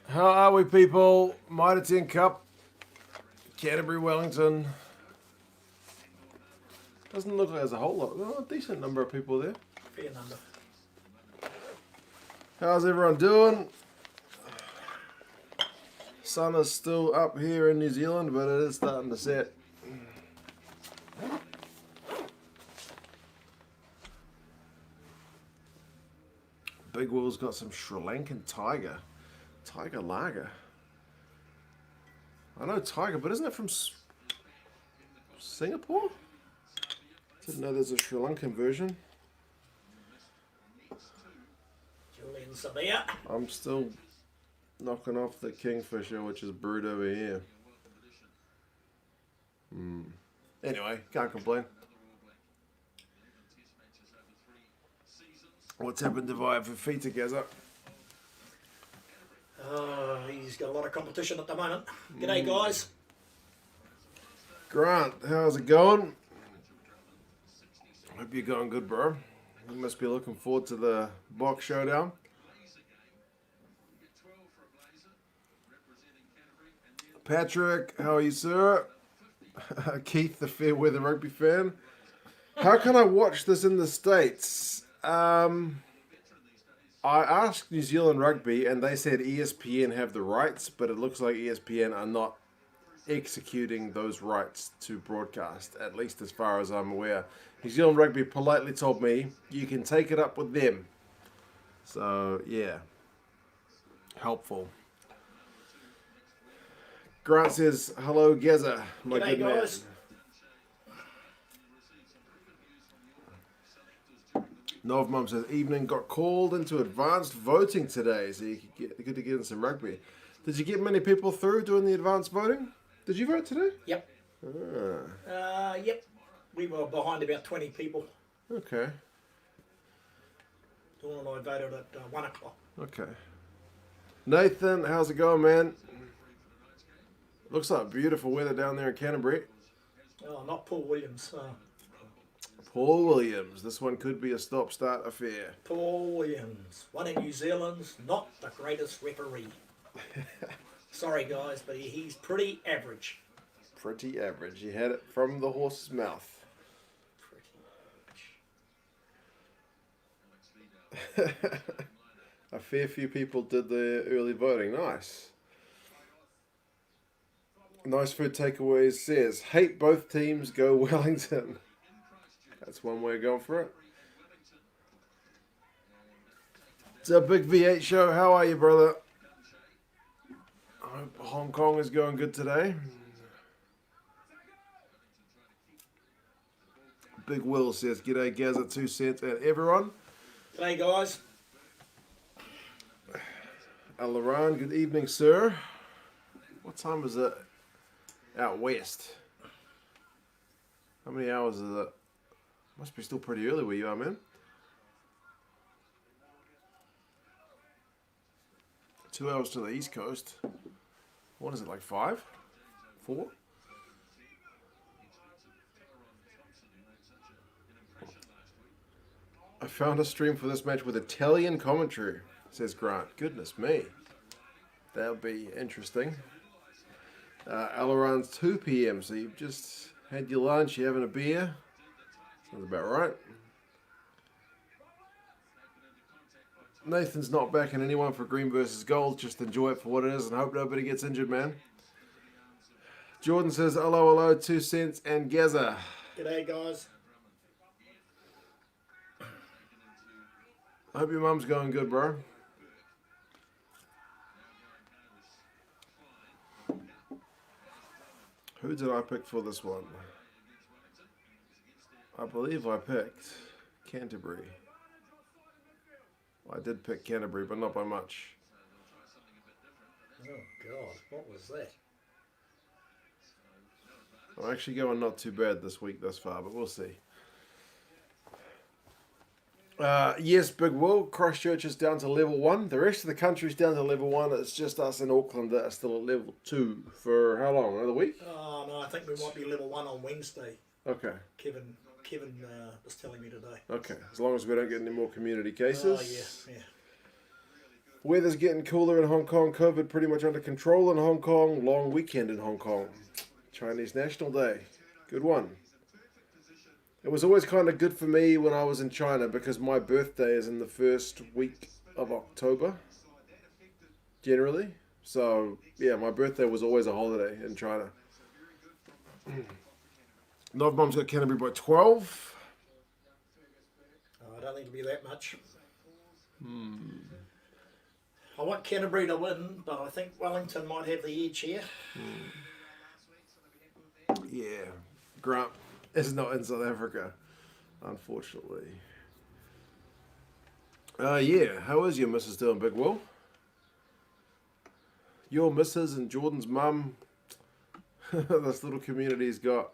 How are we, people? Mitre 10 Cup, Canterbury, Wellington. Doesn't look like there's a whole lot. Oh, a decent number of people there. Fair number. How's everyone doing? Sun is still up here in New Zealand, but it is starting to set. Big Will's got some Sri Lankan tiger lager. I know tiger, but isn't it from Singapore? Didn't know there's a Sri Lankan version. Julian Sabia. I'm still knocking off the Kingfisher, which is brewed over here. Anyway, can't complain. What's happened to Vi for feet together? He's got a lot of competition at the moment. G'day, guys. Grant, how's it going? Hope you're going good, bro. You must be looking forward to the box showdown. Patrick, how are you, sir? Keith, the fair weather rugby fan. How can I watch this in the States? I asked New Zealand Rugby and they said ESPN have the rights, but it looks like ESPN are not executing those rights to broadcast, at least as far as I'm aware. New Zealand Rugby politely told me you can take it up with them. So, yeah. Helpful. Grant says, hello, Gaza, my G'day, good man. guys. Nov Mum says, evening, got called into advanced voting today, so you could good to get in some rugby. Did you get many people through doing the advanced voting? Did you vote today? Yep. Yep. We were behind about 20 people. Okay. Dawn and I voted at 1 o'clock. Okay. Nathan, how's it going, man? Looks like beautiful weather down there in Canterbury. Oh, not Paul Williams. Paul Williams. This one could be a stop-start affair. Paul Williams. One in New Zealand's not the greatest referee. Sorry, guys, but he's pretty average. Pretty average. You had it from the horse's mouth. A fair few people did the early voting. Nice. Nice food takeaways says, hate both teams, go Wellington. That's one way of going for it. It's a big V8 show. How are you, brother? I hope Hong Kong is going good today. Big Will says, g'day, Gaz at 2 cents and everyone. G'day, guys. Alaran, good evening, sir. What time is it out west? How many hours is it? Must be still pretty early where you are, man. 2 hours to the east coast. What is it, like 5? 4? I found a stream for this match with Italian commentary, says Grant. Goodness me. That'll be interesting. Alaran's 2 p.m, so you've just had your lunch, you're having a beer. Sounds about right. Nathan's not backing anyone for green versus gold. Just enjoy it for what it is and hope nobody gets injured, man. Jordan says, hello, 2 cents and Gaza. G'day, guys. I hope your mum's going good, bro. Who did I pick for this one? I believe I picked Canterbury. I did pick Canterbury, but not by much. Oh, God. What was that? I'm actually going not too bad this week thus far, but we'll see. Yes, Big Will. Christchurch is down to level 1. The rest of the country's down to level 1. It's just us in Auckland that are still at level 2. For how long? Another week? Oh, no, I think we might be level 1 on Wednesday. Okay. Kevin was telling me today. Okay. As long as we don't get any more community cases. Oh, yeah. Weather's getting cooler in Hong Kong. COVID pretty much under control in Hong Kong. Long weekend in Hong Kong. Chinese National Day. Good one. It was always kind of good for me when I was in China because my birthday is in the first week of October, generally. So, yeah, my birthday was always a holiday in China. Novmum's got Canterbury by 12. I don't think it'll be that much. I want Canterbury to win, but I think Wellington might have the edge here. Yeah, Grant is not in South Africa, unfortunately. Yeah, how is your missus doing, Big Will? Your missus and Jordan's mum. This little community's got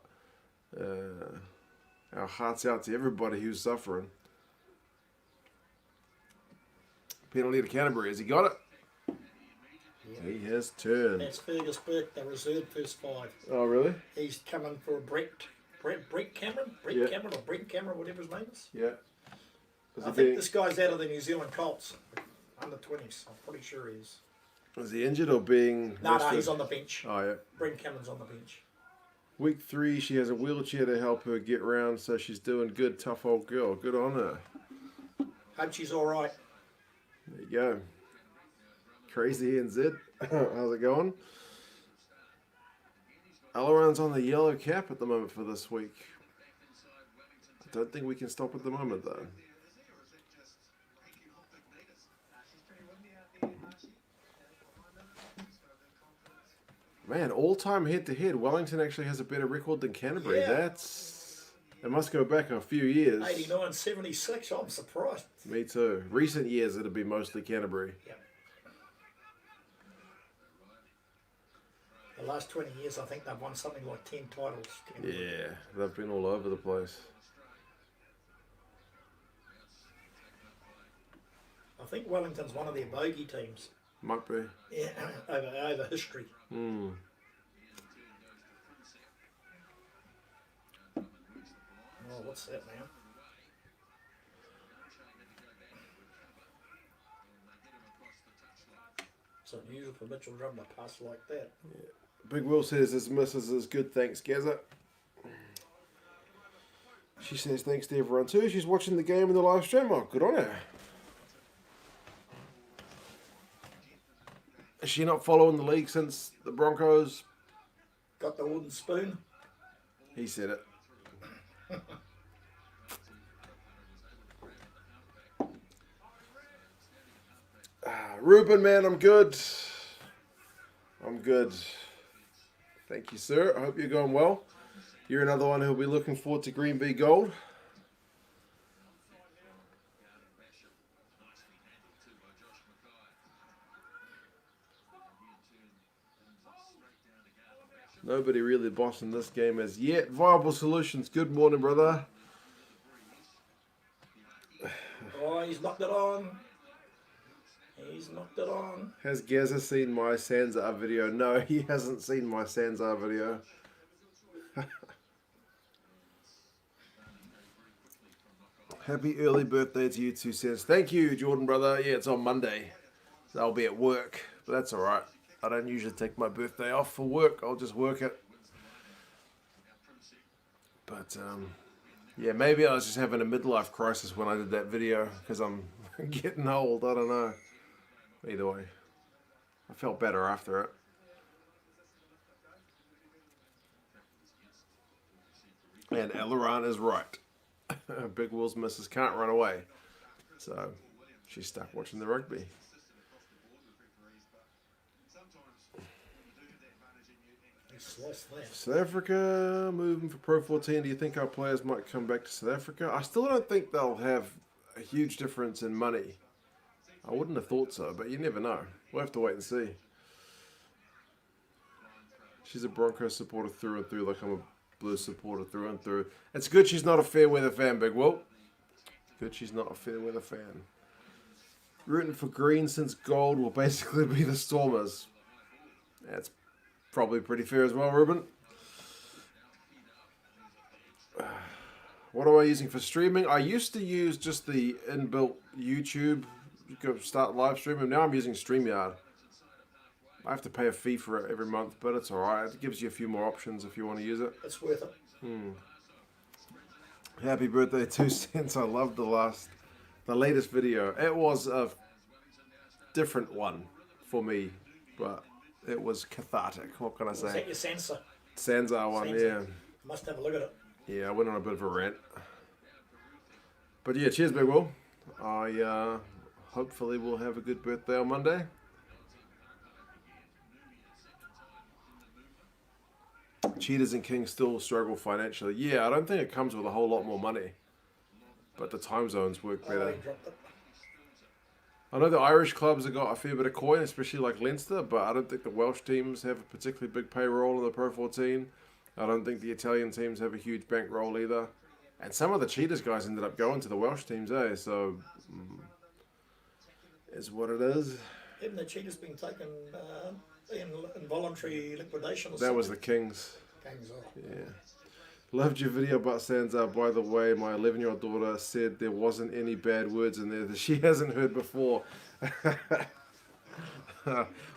our hearts out to everybody who's suffering. Penalty to Canterbury. Has he got it? Yeah. He has turned. That's Fergus Burke, the reserve first 5. Oh, really? He's coming for Brett Cameron? Yeah. Cameron or Brent Cameron, whatever his name is. Yeah. I think this guy's out of the New Zealand Colts, under 20s. I'm pretty sure he is. Is he injured or being No, rested? he's on the bench. Oh, yeah. Brent Cameron's on the bench. Week 3, she has a wheelchair to help her get round, so she's doing good. Tough old girl. Good on her. Hope she's all right. There you go. Crazy NZ. How's it going? Alaran's on the yellow cap at the moment for this week. I don't think we can stop at the moment, though. Man, all-time head-to-head, Wellington actually has a better record than Canterbury. Yeah. It must go back a few years. 89-76, I'm surprised. Me too. Recent years, it'd be mostly Canterbury. Yep. The last 20 years, I think they've won something like 10 titles. Yeah, they've been all over the place. I think Wellington's one of their bogey teams. Might be. Yeah, over history. Hmm. Oh, what's that now? It's unusual for Mitchell Drum to pass like that. Yeah. Big Will says his missus is good, thanks, Gazza. She says thanks to everyone too. She's watching the game in the live stream. Oh, good on her. Is she not following the league since the Broncos? Got the wooden spoon? He said it. Ruben, man, I'm good. I'm good. Thank you, sir. I hope you're going well. You're another one who'll be looking forward to Green Bee Gold. Nobody really bossing this game as yet. Viable Solutions, good morning, brother. Oh, he's knocked it on. He's knocked it on. Has Gaza seen my Sansa video? No, he hasn't seen my Sansa video. Happy early birthday to you two, says. Thank you, Jordan, brother. Yeah, it's on Monday. So I'll be at work, but that's all right. I don't usually take my birthday off for work. I'll just work it. But, yeah, maybe I was just having a midlife crisis when I did that video because I'm getting old. I don't know. Either way, I felt better after it. And Elaran is right. Big Will's missus can't run away. So she's stuck watching the rugby. South Africa moving for Pro 14. Do you think our players might come back to South Africa? I still don't think they'll have a huge difference in money. I wouldn't have thought so, but you never know. We'll have to wait and see. She's a Broncos supporter through and through, like I'm a Blues supporter through and through. It's good she's not a fair weather fan, Big Will. Good she's not a fair weather fan. Rooting for green since gold will basically be the Stormers. That's probably pretty fair as well, Ruben. What am I using for streaming? I used to use just the inbuilt YouTube go start live streaming. Now I'm using StreamYard. I have to pay a fee for it every month, but it's alright. It gives you a few more options if you want to use it. It's worth it. Happy birthday, 2 cents. I loved the latest video. It was a different one for me, but it was cathartic. What can I Was that say? your Sansa? Sansa one, Sansa. yeah. Must have a look at it. Yeah, I went on a bit of a rant. But yeah, cheers, Big Will. I hopefully will have a good birthday on Monday. Cheetahs and Kings still struggle financially. Yeah, I don't think it comes with a whole lot more money. But the time zones work better. He dropped it. I know the Irish clubs have got a fair bit of coin, especially like Leinster, but I don't think the Welsh teams have a particularly big payroll in the Pro 14. I don't think the Italian teams have a huge bankroll either. And some of the Cheetahs guys ended up going to the Welsh teams, eh? So, is what it is. Haven't the Cheetahs been taken in involuntary liquidation or That something? was the Kings. Gangs off. Yeah. Loved your video about Sansa. By the way, my 11-year-old daughter said there wasn't any bad words in there that she hasn't heard before.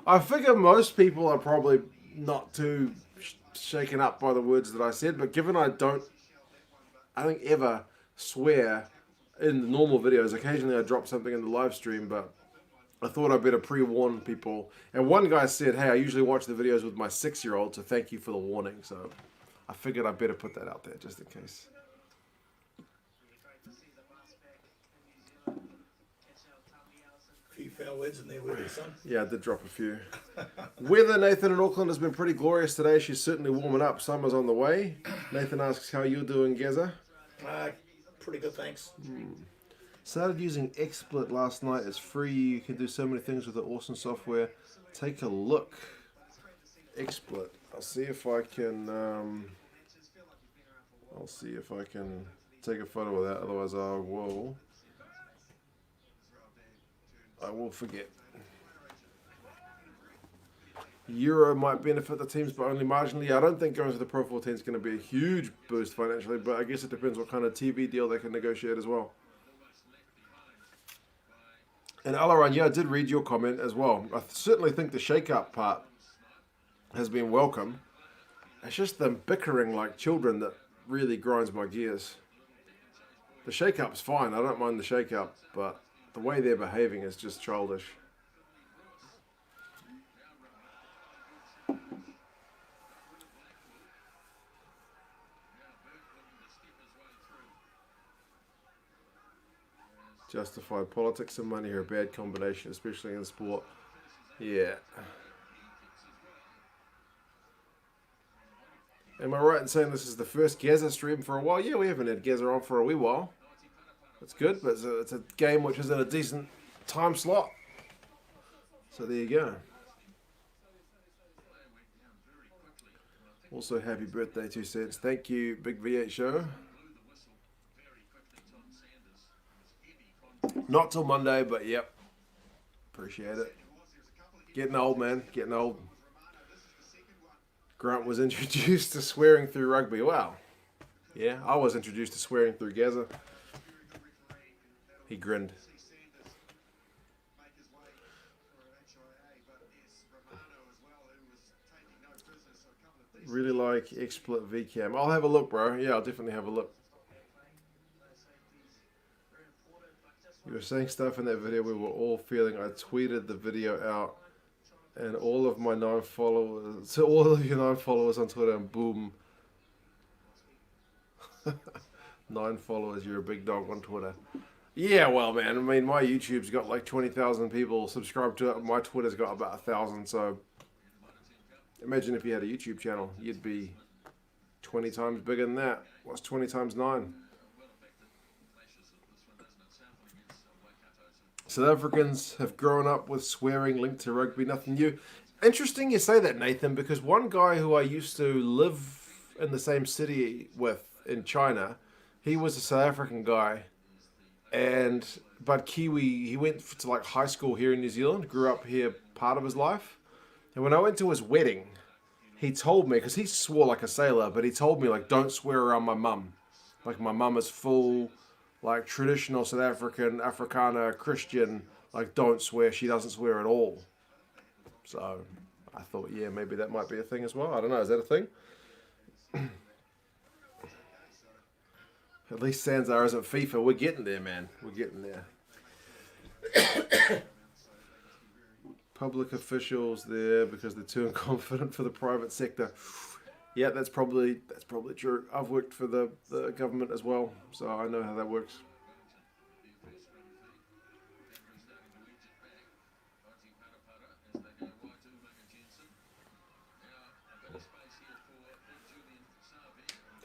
I figure most people are probably not too shaken up by the words that I said, but given I don't ever swear in the normal videos, occasionally I drop something in the live stream, but I thought I'd better pre-warn people. And one guy said, hey, I usually watch the videos with my 6-year-old, so thank you for the warning. So I figured I'd better put that out there just in case. A few foul words in there, were there, son? Yeah, I did drop a few. Weather, Nathan, in Auckland has been pretty glorious today. She's certainly warming up. Summer's on the way. Nathan asks how you're doing, Gaza. Pretty good, thanks. Started using XSplit last night. It's free. You can do so many things with the awesome software. Take a look. XSplit. I'll see if I can. I'll see if I can take a photo of that. Otherwise, I will forget. Euro might benefit the teams, but only marginally. I don't think going to the Pro 14 is going to be a huge boost financially, but I guess it depends what kind of TV deal they can negotiate as well. And Alaran, yeah, I did read your comment as well. I certainly think the shake-up part has been welcome. It's just them bickering like children that really grinds my gears. The shake-up's fine. I don't mind the shake-up, but the way they're behaving is just childish. Justified politics and money are a bad combination, especially in sport. Yeah. Am I right in saying this is the first Gaza stream for a while? Yeah, we haven't had Gaza on for a wee while. That's good, but it's a game which is in a decent time slot. So there you go. Also, happy birthday, 2 cents. Thank you, Big V8 Show. Not till Monday, but yep. Appreciate it. Getting old, man. Getting old. Grant was introduced to swearing through rugby. Wow. Yeah, I was introduced to swearing through Gaza. He grinned. Really like XSplit VCam. I'll have a look, bro. Yeah, I'll definitely have a look. You were saying stuff in that video we were all feeling. I tweeted the video out, and all of my 9 followers, so all of your 9 followers on Twitter, and boom. 9 followers, you're a big dog on Twitter. Yeah, well, man, I mean, my YouTube's got like 20,000 people subscribed to it. My Twitter's got about 1,000, so imagine if you had a YouTube channel. You'd be 20 times bigger than that. What's 20 times 9? South Africans have grown up with swearing linked to rugby, nothing new. Interesting you say that, Nathan, because one guy who I used to live in the same city with in China, he was a South African guy, but Kiwi. He went to like high school here in New Zealand, grew up here part of his life. And when I went to his wedding, he told me, because he swore like a sailor, but he told me, like, don't swear around my mum. Like, my mum is full, like, traditional South African, Afrikaner, Christian. like, don't swear. She doesn't swear at all. So I thought, yeah, maybe that might be a thing as well. I don't know. Is that a thing? At least Sanzar isn't FIFA. We're getting there, man. We're getting there. Public officials there because they're too confident for the private sector. Yeah, that's probably true. I've worked for the government as well, so I know how that works.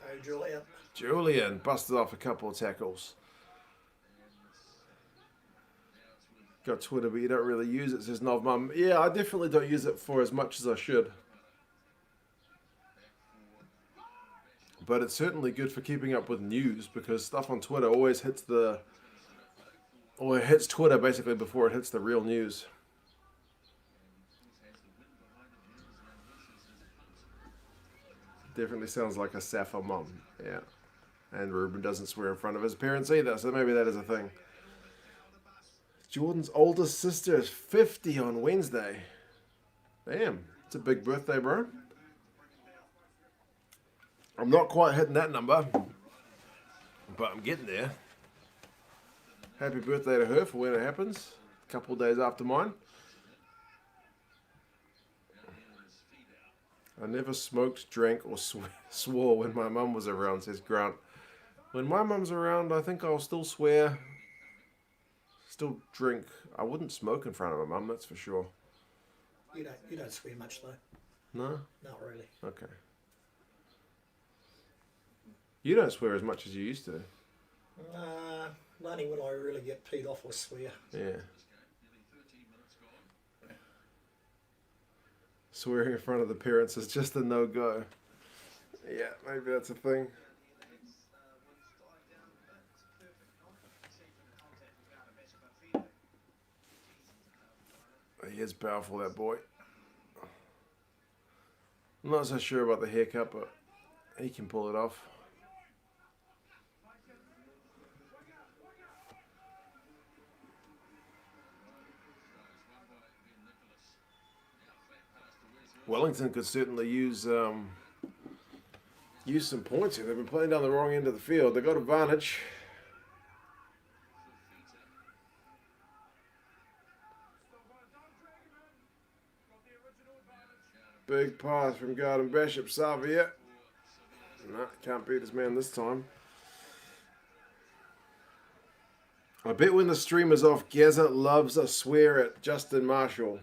Oh, Julian. Julian busted off a couple of tackles. Got Twitter, but you don't really use it, says Nov Mum. Yeah, I definitely don't use it for as much as I should. But it's certainly good for keeping up with news because stuff on Twitter always hits Twitter basically before it hits the real news. Definitely sounds like a Safa mum, yeah. And Ruben doesn't swear in front of his parents either, so maybe that is a thing. Jordan's oldest sister is 50 on Wednesday. Damn, it's a big birthday, bro. I'm not quite hitting that number, but I'm getting there. Happy birthday to her for when it happens. A couple of days after mine. I never smoked, drank, or swore when my mum was around, says Grant. When my mum's around, I think I'll still swear, still drink. I wouldn't smoke in front of my mum, that's for sure. You don't swear much though. No? Not really. Okay. You don't swear as much as you used to. Only when I really get peed off, I swear. Yeah. Swearing in front of the parents is just a no-go. Yeah, maybe that's a thing. He is powerful, that boy. I'm not so sure about the haircut, but he can pull it off. Wellington could certainly use some points here. They've been playing down the wrong end of the field. They've got advantage. Big pass from Garden Bishop. Savia. No, can't beat his man this time. I bet when the stream is off, Gazza loves a swear at Justin Marshall.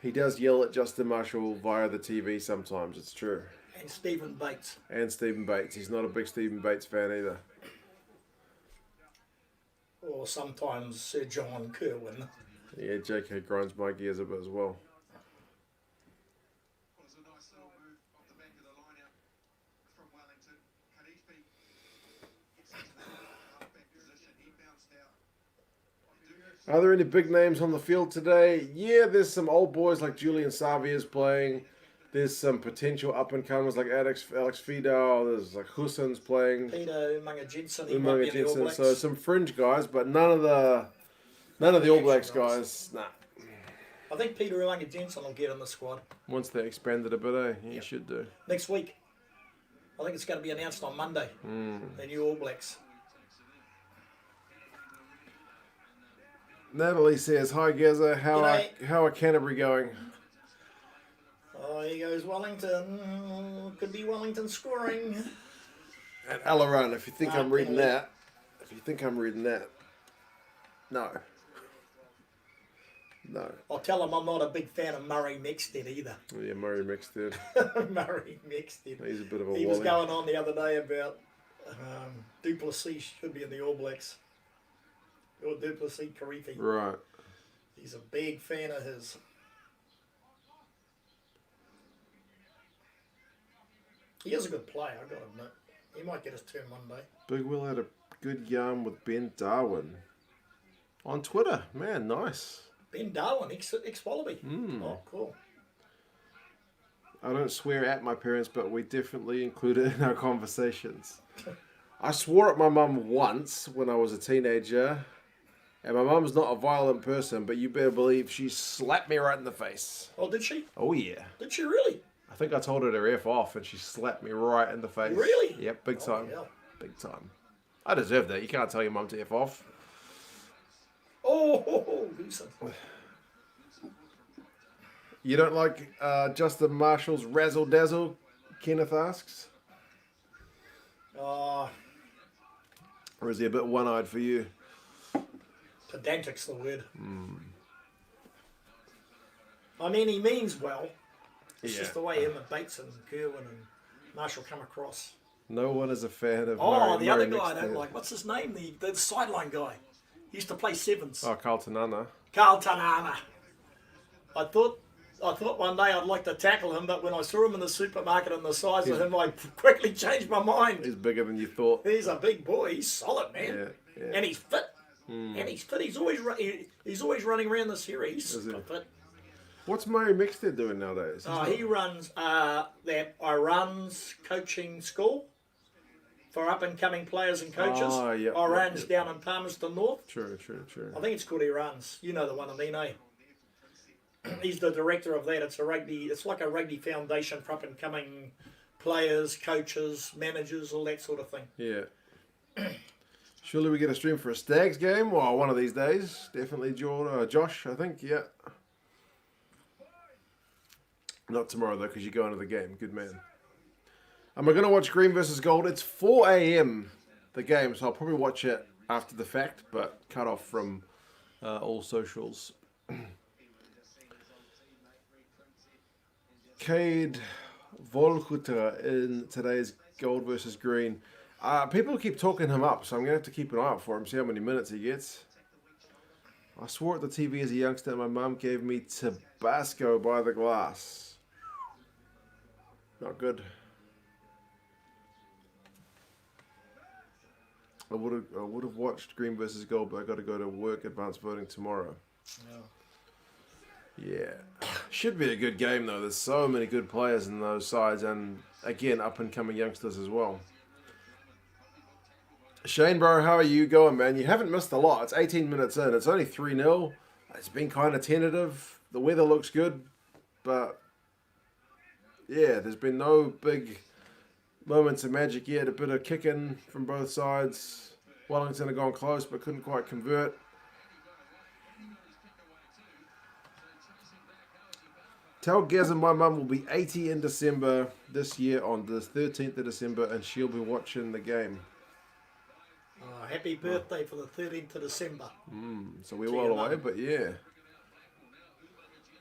He does yell at Justin Marshall via the TV sometimes, it's true. And Stephen Bates. And Stephen Bates. He's not a big Stephen Bates fan either. Or sometimes Sir John Kerwin. Yeah, JK grinds my gears a bit as well. Are there any big names on the field today? Yeah, there's some old boys like Julian Savia's playing. There's some potential up-and-comers like Alex Fidel. There's like Hussen's playing. Peter Umaga Jensen. He might be in the All Blacks. So some fringe guys, but none of the All Blacks guys. Nah. I think Peter Umaga Jensen will get in the squad. Once they expanded a bit, eh? He should do. Next week. I think it's going to be announced on Monday. The new All Blacks. Natalie says, "Hi Gazza, how are Canterbury going?" Oh, here goes Wellington. Could be Wellington scoring. And Alaran, if you think I'm reading that, no. I'll tell him I'm not a big fan of Murray Mexted either. Oh, yeah, Murray Mexted. Murray Mexted. He's a bit of a He wally. was going on the other day about Duplessis should be in the All Blacks. Or Duplessis Karifi. Right. He's a big fan of his. He is a good player, I've got to admit. He might get his turn one day. Big Will had a good yarn with Ben Darwin on Twitter. Man, nice. Ben Darwin, ex-Wallaby. Oh, cool. I don't swear at my parents, but we definitely include it in our conversations. I swore at my mum once when I was a teenager. And my mum's not a violent person, but you better believe she slapped me right in the face. Oh, did she? Oh, yeah. Did she really? I think I told her to F off, and she slapped me right in the face. Really? Yep, big time. Hell. Big time. I deserve that. You can't tell your mum to F off. Oh, Lisa. You don't like Justin Marshall's Razzle Dazzle? Kenneth asks. Or is he a bit one-eyed for you? Pedantic's the word. I mean, he means well. It's just the way him and Bates and Kerwin and Marshall come across. No one is a fan of the other guy I don't like. What's his name? The sideline guy. He used to play sevens. Oh, Carlton Anna. Carlton Anna. I thought one day I'd like to tackle him, but when I saw him in the supermarket and the size of him, I quickly changed my mind. He's bigger than you thought. He's a big boy. He's solid, man. Yeah. And he's fit. And he's fit. He's always running around the series. Fit. What's Murray Mixter doing nowadays? He runs that Iran's coaching school for up and coming players and coaches. Iran's down in Palmerston North. True. I think it's called Iran's. You know the one I mean, eh? He's the director of that. It's like a rugby foundation for up and coming players, coaches, managers, all that sort of thing. Yeah. Surely we get a stream for a Stags game? Well, one of these days. Definitely Josh, I think. Yeah. Not tomorrow, though, because you're going to the game. Good man. Am I going to watch Green versus Gold? It's 4 a.m. the game, so I'll probably watch it after the fact, but cut off from all socials. Cade Volhuter in today's Gold versus Green. People keep talking him up, so I'm going to have to keep an eye out for him, see how many minutes he gets. I swore at the TV as a youngster, and my mum gave me Tabasco by the glass. Not good. I would have watched Green versus Gold, but I got to go to work advanced voting tomorrow. Yeah. Should be a good game, though. There's so many good players in those sides, and again, up-and-coming youngsters as well. Shane, bro, how are you going, man? You haven't missed a lot. It's 18 minutes in. It's only 3-0. It's been kind of tentative. The weather looks good, but yeah, there's been no big moments of magic yet. A bit of kicking from both sides. Wellington have gone close, but couldn't quite convert. Tell Gaz and my mum will be 80 in December this year on the 13th of December, and she'll be watching the game. Happy birthday for the 13th of December. So we're well away, but yeah.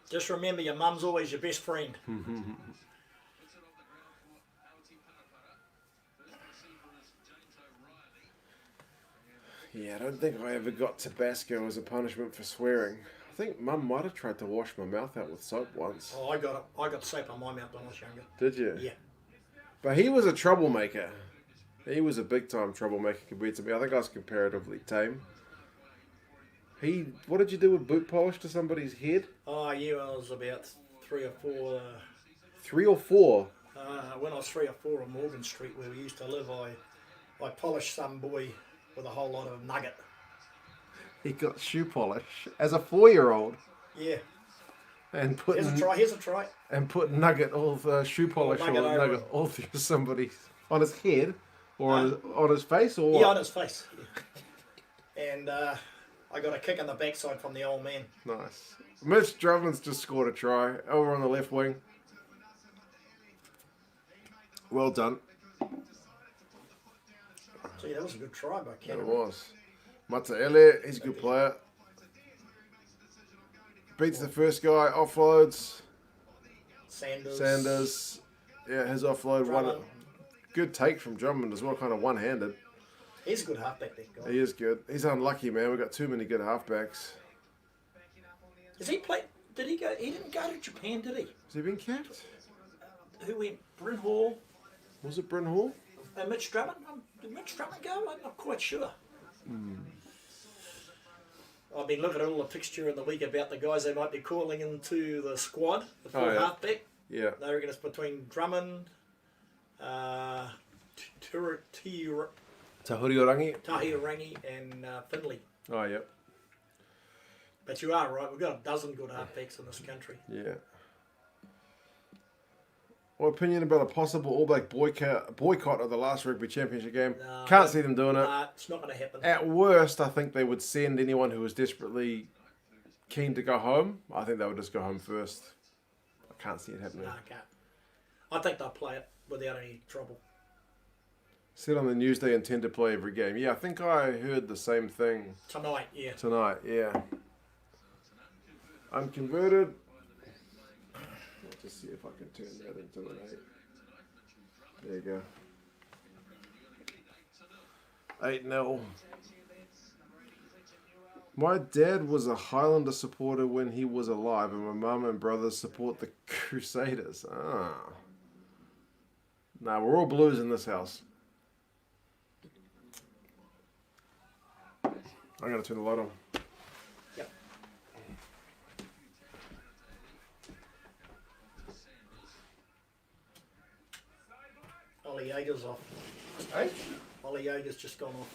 Just remember, your mum's always your best friend. Yeah, I don't think I ever got Tabasco as a punishment for swearing. I think Mum might have tried to wash my mouth out with soap once. Oh, I got soap on my mouth when I was younger. Did you? Yeah. But he was a troublemaker. He was a big-time troublemaker compared to me. I think I was comparatively tame. What did you do with boot polish to somebody's head? Oh, yeah, I was about 3 or 4. 3 or 4? When I was 3 or 4 on Morgan Street where we used to live, I polished some boy with a whole lot of nugget. He got shoe polish as a 4-year-old. Yeah. And Here's a try. And put nugget shoe polish nugget all through somebody's on his head or on his face or what? Yeah, on his face. Yeah. And I got a kick in the backside from the old man. Nice. Mitch Drummond's just scored a try over on the left wing. Well done. Gee, that was a good try by Canterbury. It was. Mitre, he's a good player. Beats the first guy, offloads. Sanders. Yeah, his offload. Drummond. Good take from Drummond as well, kind of one-handed. He's a good halfback, that guy. He is good. He's unlucky, man. We've got too many good halfbacks. Has he played? Did he go? He didn't go to Japan, did he? Has he been capped? Who went? Bryn Hall? Was it Bryn Hall? Mitch Drummond? Did Mitch Drummond go? I'm not quite sure. I've been looking at all the fixture in the week about the guys they might be calling into the squad, the full halfback. Yeah. They reckon it's between Drummond, Tahuriorangi? Tahirangi and Finley. Oh, yep. But you are right. We've got a dozen good halfbacks in this country. Yeah. What opinion about a possible All Black boycott of the last rugby championship game? Can't see them doing it. Nah, it's not going to happen. At worst, I think they would send anyone who was desperately keen to go home. I think they would just go home first. I can't see it happening. No, I can't. I think they'll play it without any trouble. Said on the news they intend to play every game. Yeah, I think I heard the same thing. Tonight, yeah. Tonight, yeah. Unconverted. Let's just see if I can turn that into an 8. There you go. 8-0. My dad was a Highlander supporter when he was alive, and my mum and brothers support the Crusaders. Ah. Nah, we're all Blues in this house. I'm going to turn the light on. Yep. Ollie Yeager's off. Hey? Ollie Yeager's just gone off.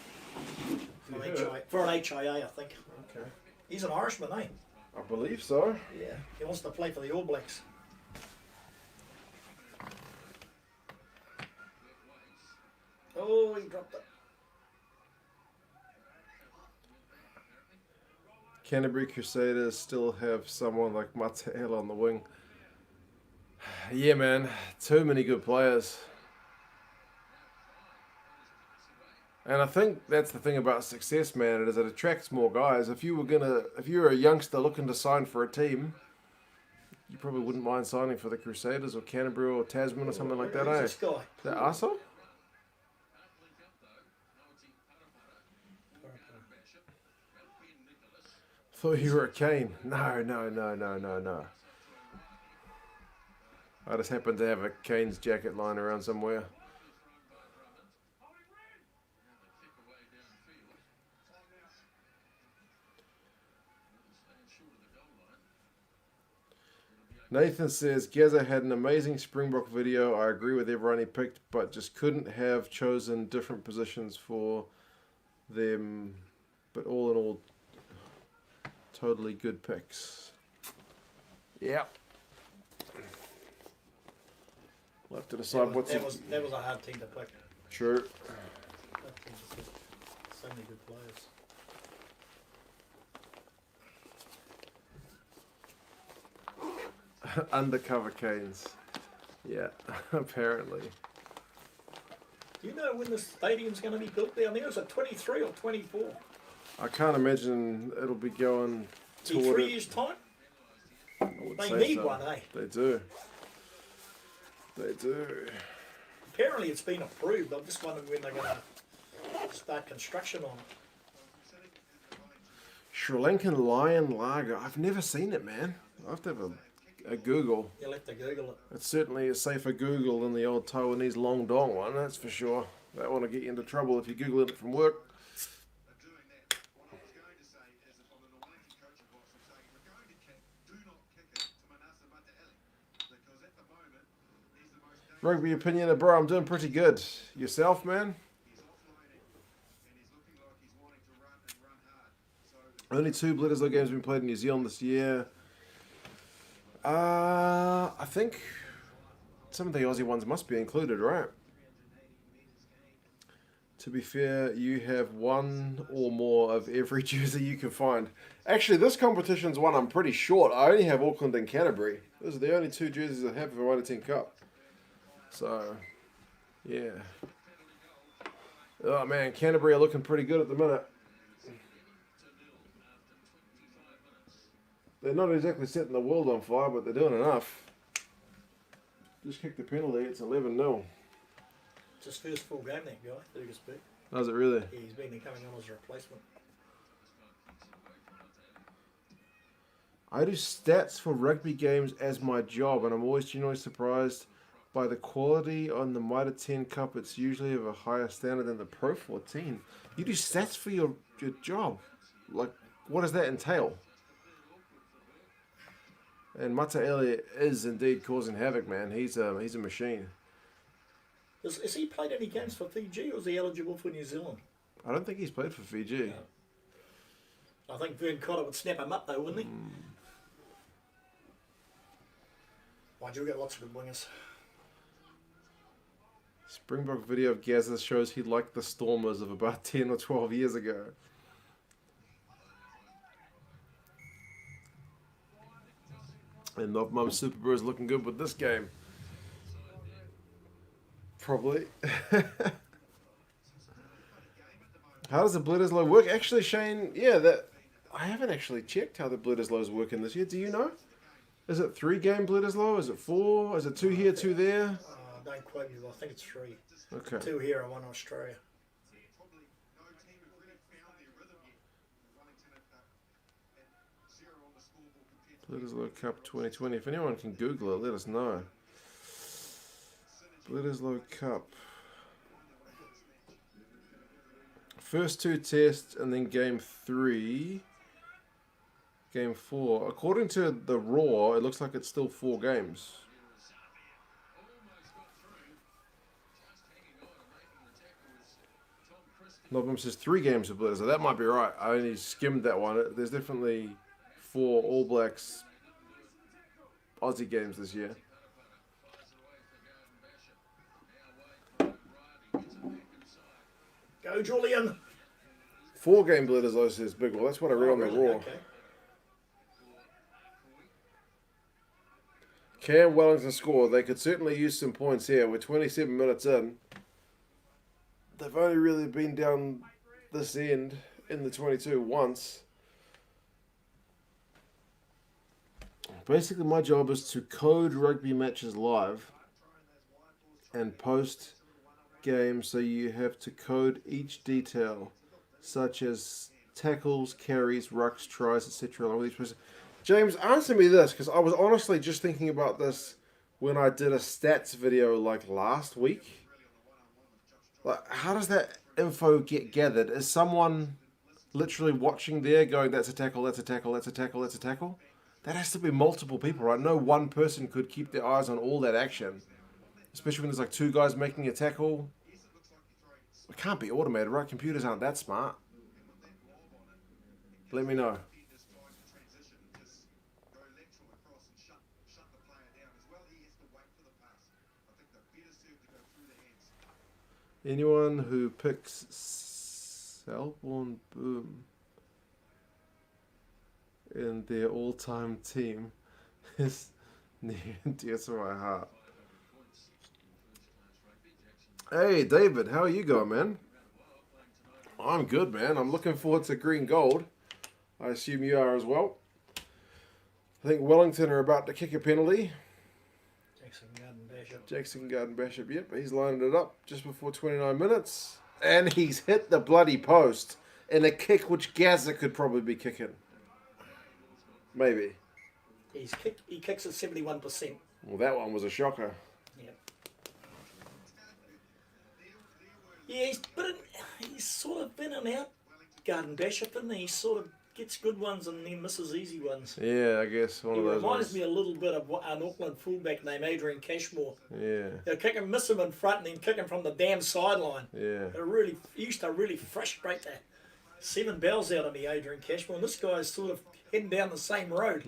For an HIA, I think. Okay. He's an Irishman, eh? I believe so. Yeah. He wants to play for the All Blacks. Oh, he dropped it. Canterbury Crusaders still have someone like Mitre on the wing. Yeah, man. Too many good players. And I think that's the thing about success, man. It attracts more guys. If you're a youngster looking to sign for a team, you probably wouldn't mind signing for the Crusaders or Canterbury or Tasman or something like that, eh? This guy. That arsehole? Thought you were a Kane. No. I just happen to have a Kane's jacket lying around somewhere. Nathan says, Gazza had an amazing Springbok video. I agree with everyone he picked, but just couldn't have chosen different positions for them. But all in all, totally good picks. Yeah. We'll have to decide what's... That was a hard team to pick. True. So many good players. Undercover Canes. Yeah, apparently. Do you know when the stadium's going to be built down there? Is it 23 or 24? I can't imagine it'll be going In toward 3 it. years' time? I would They say need so. one, eh? They do. They do. Apparently it's been approved. I'm just wondering when they're going to start construction on it. Sri Lankan Lion Lager. I've never seen it, man. I have to have a Google. You'll have to Google it. It's certainly a safer Google than the old Taiwanese Long Dong one, that's for sure. That one will get you into trouble if you Google it from work. Rugby opinion, bro, I'm doing pretty good. Yourself, man? Only 2 Bledisloe games have been played in New Zealand this year. I think some of the Aussie ones must be included, right? To be fair, you have one or more of every jersey you can find. Actually, this competition's one I'm pretty short. I only have Auckland and Canterbury. Those are the only 2 jerseys I have for Under 10 Cup. So, yeah. Oh man, Canterbury are looking pretty good at the minute. They're not exactly setting the world on fire, but they're doing enough. Just kicked the penalty, it's 11-0. It's his first full game, that guy, Fergus Beck. Does it really? Yeah, he's been coming on as a replacement. I do stats for rugby games as my job, and I'm always genuinely surprised by the quality on the Mitre 10 Cup. It's usually of a higher standard than the Pro 14. You do stats for your job. Like, what does that entail? And Mata Elliott is indeed causing havoc, man. He's a machine. Has he played any games for Fiji, or is he eligible for New Zealand? I don't think he's played for Fiji. No. I think Vern Cotter would snap him up though, wouldn't he? Mind you, we've got lots of good wingers. Springbok video of Gazza shows he liked the Stormers of about 10 or 12 years ago. And Knob Mum Super Bro is looking good with this game. Probably. How does the Bledisloe work? Actually, Shane, yeah, that I haven't actually checked how the Bledisloes work in this year. Do you know? Is it 3-game Bledisloe? Is it 4? Is it 2 here, 2 there? Don't quote me, I think it's 3. Okay. 2 here and 1 in Australia. Bledisloe Cup 2020. If anyone can Google it, let us know. Bledisloe Cup. First 2 tests and then game 3. Game 4. According to the Raw, it looks like it's still 4 games. Nobum says 3 games of Bledisloe. That might be right. I only skimmed that one. There's definitely 4 All Blacks Aussie games this year. Go, Julian! 4-game Bledisloe says Big Well. That's what I read on the Raw. Okay. Can Wellington score? They could certainly use some points here. We're 27 minutes in. They've only really been down this end in the 22 once. Basically, my job is to code rugby matches live and post games, so you have to code each detail, such as tackles, carries, rucks, tries, etc. All these places. James, answer me this, because I was honestly just thinking about this when I did a stats video like last week. Like, how does that info get gathered? Is someone literally watching there going, that's a tackle, that's a tackle, that's a tackle, that's a tackle? That has to be multiple people, right? No one person could keep their eyes on all that action. Especially when there's like 2 guys making a tackle. It can't be automated, right? Computers aren't that smart. Let me know. Anyone who picks Selborne Boom in their all-time team is near and dear to my heart. Hey, David, how are you going, man? I'm good, man. I'm looking forward to green gold. I assume you are as well. I think Wellington are about to kick a penalty. Jackson Garden Bishop, yep, he's lined it up just before 29 minutes. And he's hit the bloody post in a kick which Gazza could probably be kicking. Maybe. He kicks at 71%. Well, that one was a shocker. Yep. Yeah, he's sort of been and out, Garden Bishop, and he sort of gets good ones and then misses easy ones. Yeah, I guess one of those reminds ones. me a little bit of an Auckland fullback named Adrian Cashmore. Yeah. They'll miss him in front and then kick him from the damn sideline. Yeah. He used to really frustrate that 7 bells out of me, Adrian Cashmore, and this guy's sort of heading down the same road.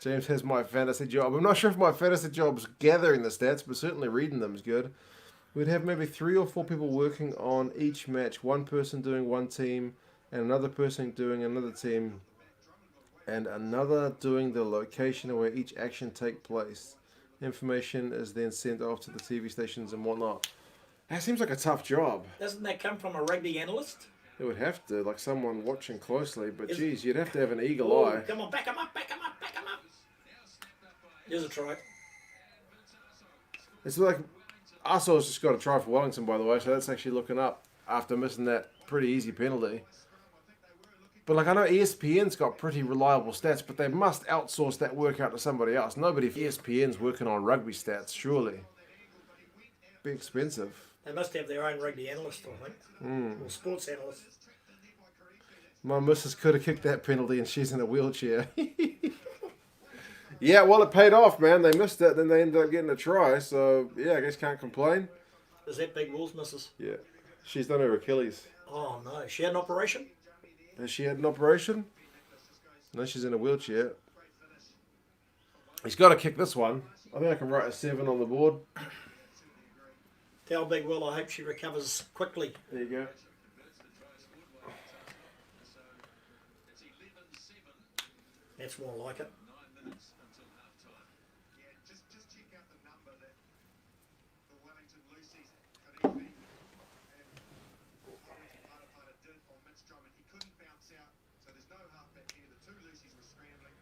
James has my fantasy job. I'm not sure if my fantasy job's gathering the stats, but certainly reading them is good. We'd have maybe 3 or 4 people working on each match. One person doing one team, and another person doing another team, and another doing the location where each action take place. Information is then sent off to the TV stations and whatnot. That seems like a tough job. Doesn't that come from a rugby analyst? It would have to, like someone watching closely, but geez, you'd have to have an eagle eye. Come on, back him up, back him up, back him up. Here's a try. It's like, Arseho's just got a try for Wellington, by the way, so that's actually looking up after missing that pretty easy penalty. But like, I know ESPN's got pretty reliable stats, but they must outsource that work out to somebody else. Nobody from ESPN's working on rugby stats, surely. Be expensive. They must have their own rugby analyst, I think. Or sports analyst. My missus could have kicked that penalty and she's in a wheelchair. Yeah, well, it paid off, man. They missed it, then they ended up getting a try. So, yeah, I guess can't complain. Is that Big Will's missus? Yeah. She's done her Achilles. Oh, no. She had an operation? Has she had an operation? No, she's in a wheelchair. He's got to kick this one. I think I can write a 7 on the board. Tell Big Will I hope she recovers quickly. There you go. That's more like it. Just check out the number that the Wellington Lucy's could be. Did on Mitre, and he couldn't bounce out, so there's no halfback here. The two Lucy's were scrambling.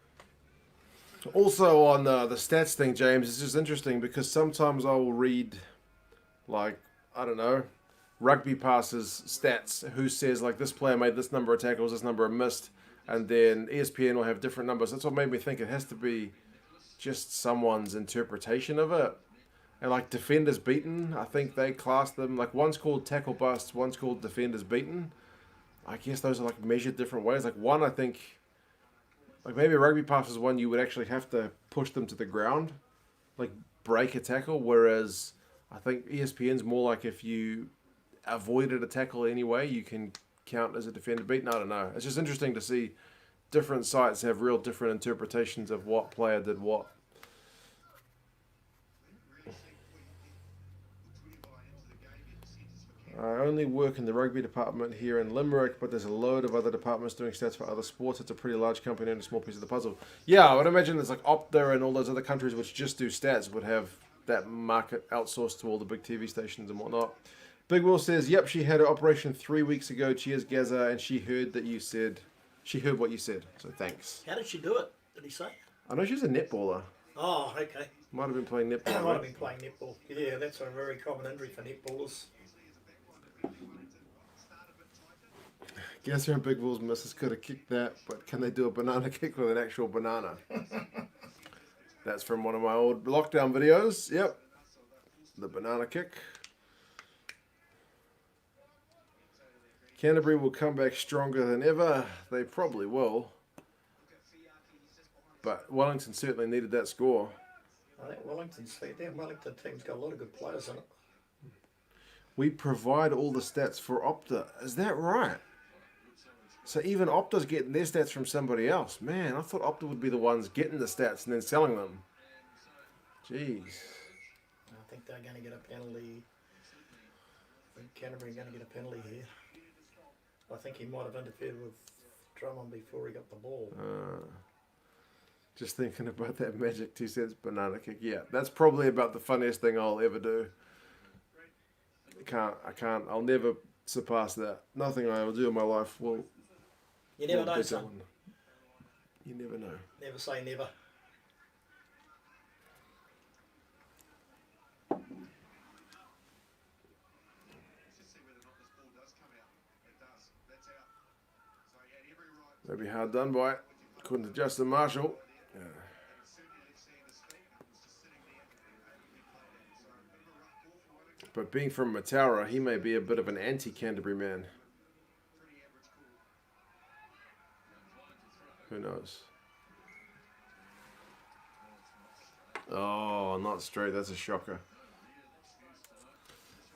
Also on the stats thing, James, it's just interesting because sometimes I will read, like, I don't know, rugby passes stats, who says, like, this player made this number of tackles, this number of missed, and then ESPN will have different numbers. That's what made me think it has to be just someone's interpretation of it. And, like, defenders beaten, I think they class them, like, one's called tackle busts, one's called defenders beaten. I guess those are, like, measured different ways. Like, one, I think, like, maybe a rugby pass is one you would actually have to push them to the ground, like, break a tackle, whereas I think ESPN's more like if you avoided a tackle anyway, you can count as a defender beaten. I don't know. It's just interesting to see different sites have real different interpretations of what player did what. I only work in the rugby department here in Limerick, but there's a load of other departments doing stats for other sports. It's a pretty large company and a small piece of the puzzle. Yeah, I would imagine there's like Opta and all those other countries which just do stats would have that market outsourced to all the big TV stations and whatnot. Big Will says, yep, she had her operation 3 weeks ago. Cheers, Gaza, and she heard what you said. So thanks. How did she do it? Did he say? I know she's a netballer. Oh, okay. Might have been playing netball. Might have been playing netball. Yeah, that's a very common injury for netballers. Guess who Big Will's missus could have kicked that, but can they do a banana kick with an actual banana? That's from one of my old lockdown videos. Yep. The banana kick. Canterbury will come back stronger than ever. They probably will. But Wellington certainly needed that score. I think Wellington team's got a lot of good players in it. We provide all the stats for Opta. Is that right? So even Opta's getting their stats from somebody else. Man, I thought Opta would be the ones getting the stats and then selling them. Jeez. I think they're going to get a penalty. I think Canterbury are going to get a penalty here. I think he might have interfered with Drummond before he got the ball. Just thinking about that magic 2 cents banana kick. Yeah, that's probably about the funniest thing I'll ever do. I'll never surpass that. Nothing I will do in my life will. You never know, son. You never know. Never say never. That'd be hard done by, according to Justin Marshall. Yeah. But being from Mataura, he may be a bit of an anti-Canterbury man. Who knows? Oh, not straight. That's a shocker.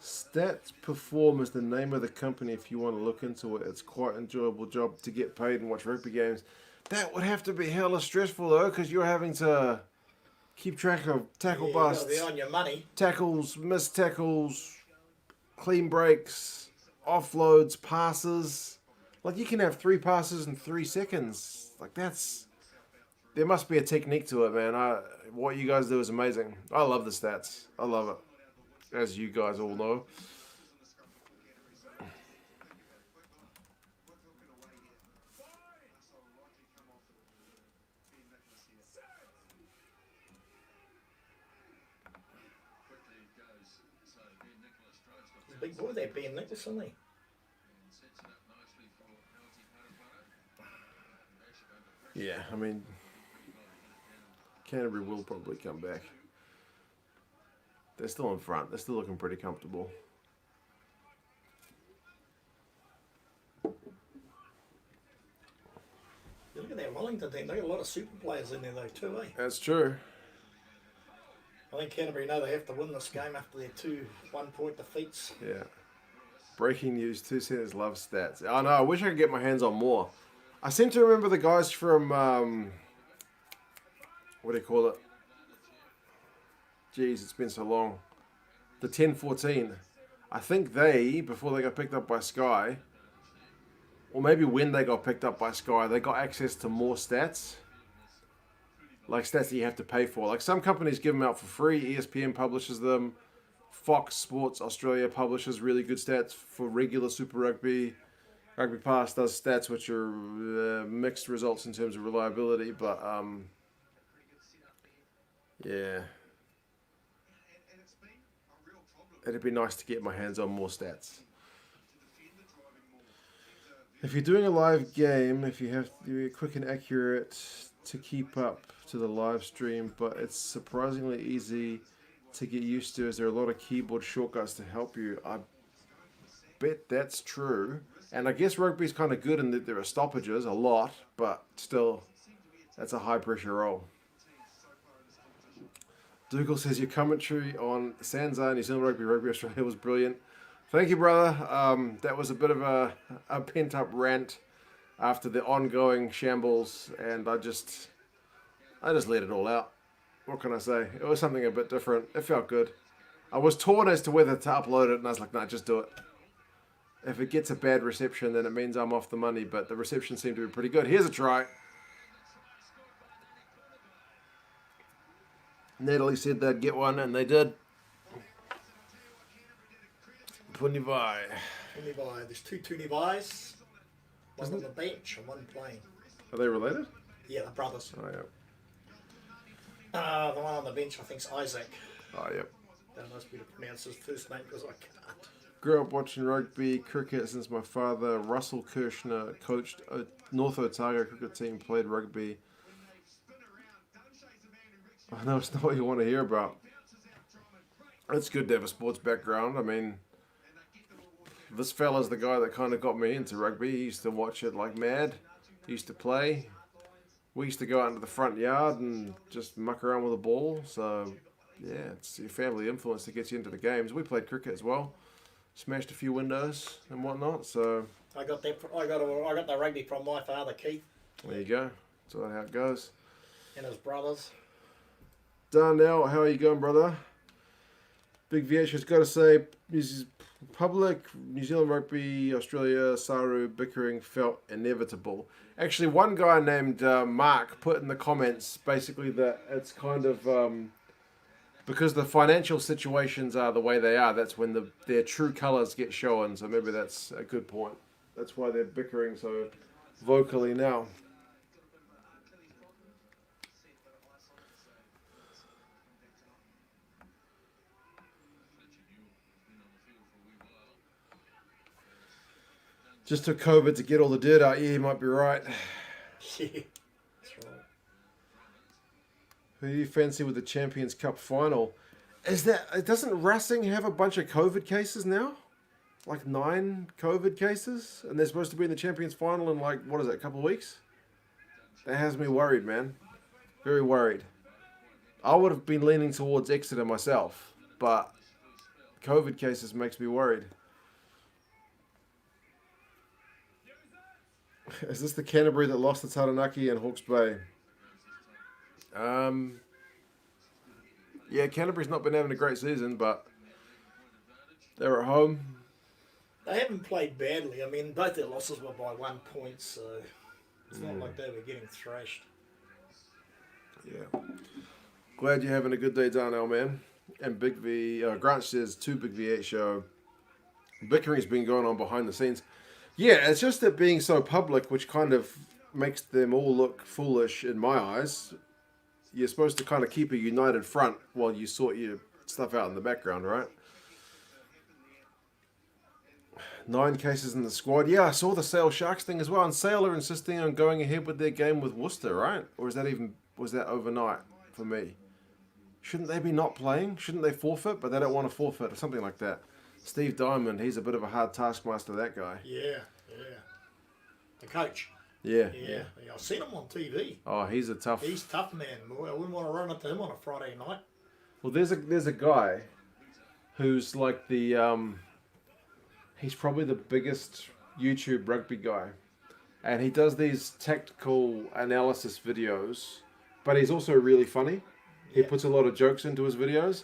Stats Perform is the name of the company if you want to look into it. It's quite an enjoyable job to get paid and watch rugby games. That would have to be hella stressful though, because you're having to keep track of tackle busts, you've got to be on your money. tackles, missed tackles, clean breaks, offloads, passes. Like you can have 3 passes in 3 seconds. Like there must be a technique to it, man. What you guys do is amazing. I love the stats. I love it. As you guys all know. He's a big boy there, Ben Nicholas, isn't he? Yeah, I mean, Canterbury will probably come back. They're still in front. They're still looking pretty comfortable. You look at that Wellington team. They got a lot of super players in there though too, eh? That's true. I think Canterbury know they have to win this game after their 2 1-point defeats. Yeah. Breaking news, 2 centers love stats. Oh no, I wish I could get my hands on more. I seem to remember the guys from, what do you call it? Jeez, it's been so long. The 10-14. I think they, before they got picked up by Sky, or maybe when they got picked up by Sky, they got access to more stats. Like stats that you have to pay for. Like some companies give them out for free. ESPN publishes them. Fox Sports Australia publishes really good stats for regular Super Rugby. Rugby Pass does stats which are mixed results in terms of reliability, but yeah, it'd be nice to get my hands on more stats. If you're doing a live game, if you have to be quick and accurate to keep up to the live stream, but it's surprisingly easy to get used to. Is there a lot of keyboard shortcuts to help you? I bet that's true. And I guess rugby's kind of good in that there are stoppages, a lot, but still, that's a high pressure role. Dougal says your commentary on Sansa, New Zealand Rugby Australia was brilliant. Thank you, brother. That was a bit of a pent-up rant after the ongoing shambles, and I just let it all out. What can I say? It was something a bit different. It felt good. I was torn as to whether to upload it, and I was like, nah, just do it. If it gets a bad reception, then it means I'm off the money, but the reception seemed to be pretty good. Here's a try. Natalie said they'd get one, and they did. Punivai. There's two Tunivais. One on the bench and one playing. Are they related? Yeah, they're brothers. Oh, yeah. The one on the bench, I think, is Isaac. Oh, yep. That must be to pronounce his first name because I can't. Grew up watching rugby, cricket since my father, Russell Kirshner, coached a North Otago cricket team, played rugby. I know it's not what you want to hear about. It's good to have a sports background. I mean, this fella's the guy that kind of got me into rugby. He used to watch it like mad. He used to play. We used to go out into the front yard and just muck around with a ball. So, yeah, it's your family influence that gets you into the games. We played cricket as well. Smashed a few windows and whatnot. So I got the rugby from my father, Keith. There you go. That's how it goes. And his brothers. Darnell, how are you going, brother? Big VH has got to say, public New Zealand Rugby, Australia, Saru bickering felt inevitable. Actually, one guy named Mark put in the comments basically that it's kind of because the financial situations are the way they are. That's when their true colours get shown. So maybe that's a good point. That's why they're bickering so vocally now. Just took COVID to get all the dirt out. Yeah, you might be right. Yeah, that's right. Who do you fancy with the Champions Cup final? Doesn't Racing have a bunch of COVID cases now? Like 9 COVID cases? And they're supposed to be in the Champions final in like, what is it, a couple of weeks? That has me worried, man. Very worried. I would have been leaning towards Exeter myself, but COVID cases makes me worried. Is this the Canterbury that lost to Taranaki and Hawke's Bay? Yeah, Canterbury's not been having a great season, but they're at home. They haven't played badly. I mean, both their losses were by 1 point, so it's not like they were getting thrashed. Yeah. Glad you're having a good day, Darnell, man. And Big V, Grant says, 2 Big V8 show. Bickering's been going on behind the scenes. Yeah, it's just that being so public, which kind of makes them all look foolish in my eyes. You're supposed to kind of keep a united front while you sort your stuff out in the background, right? 9 cases in the squad. Yeah, I saw the Sale Sharks thing as well. And Sale are insisting on going ahead with their game with Worcester, right? Or was that overnight for me? Shouldn't they be not playing? Shouldn't they forfeit? But they don't want to forfeit or something like that. Steve Diamond, he's a bit of a hard taskmaster, that guy. Yeah. The coach. Yeah. I've seen him on TV. Oh, he's tough, man. I wouldn't want to run into him on a Friday night. Well, there's a guy who's like the He's probably the biggest YouTube rugby guy. And he does these tactical analysis videos, but he's also really funny. He Yeah. puts a lot of jokes into his videos.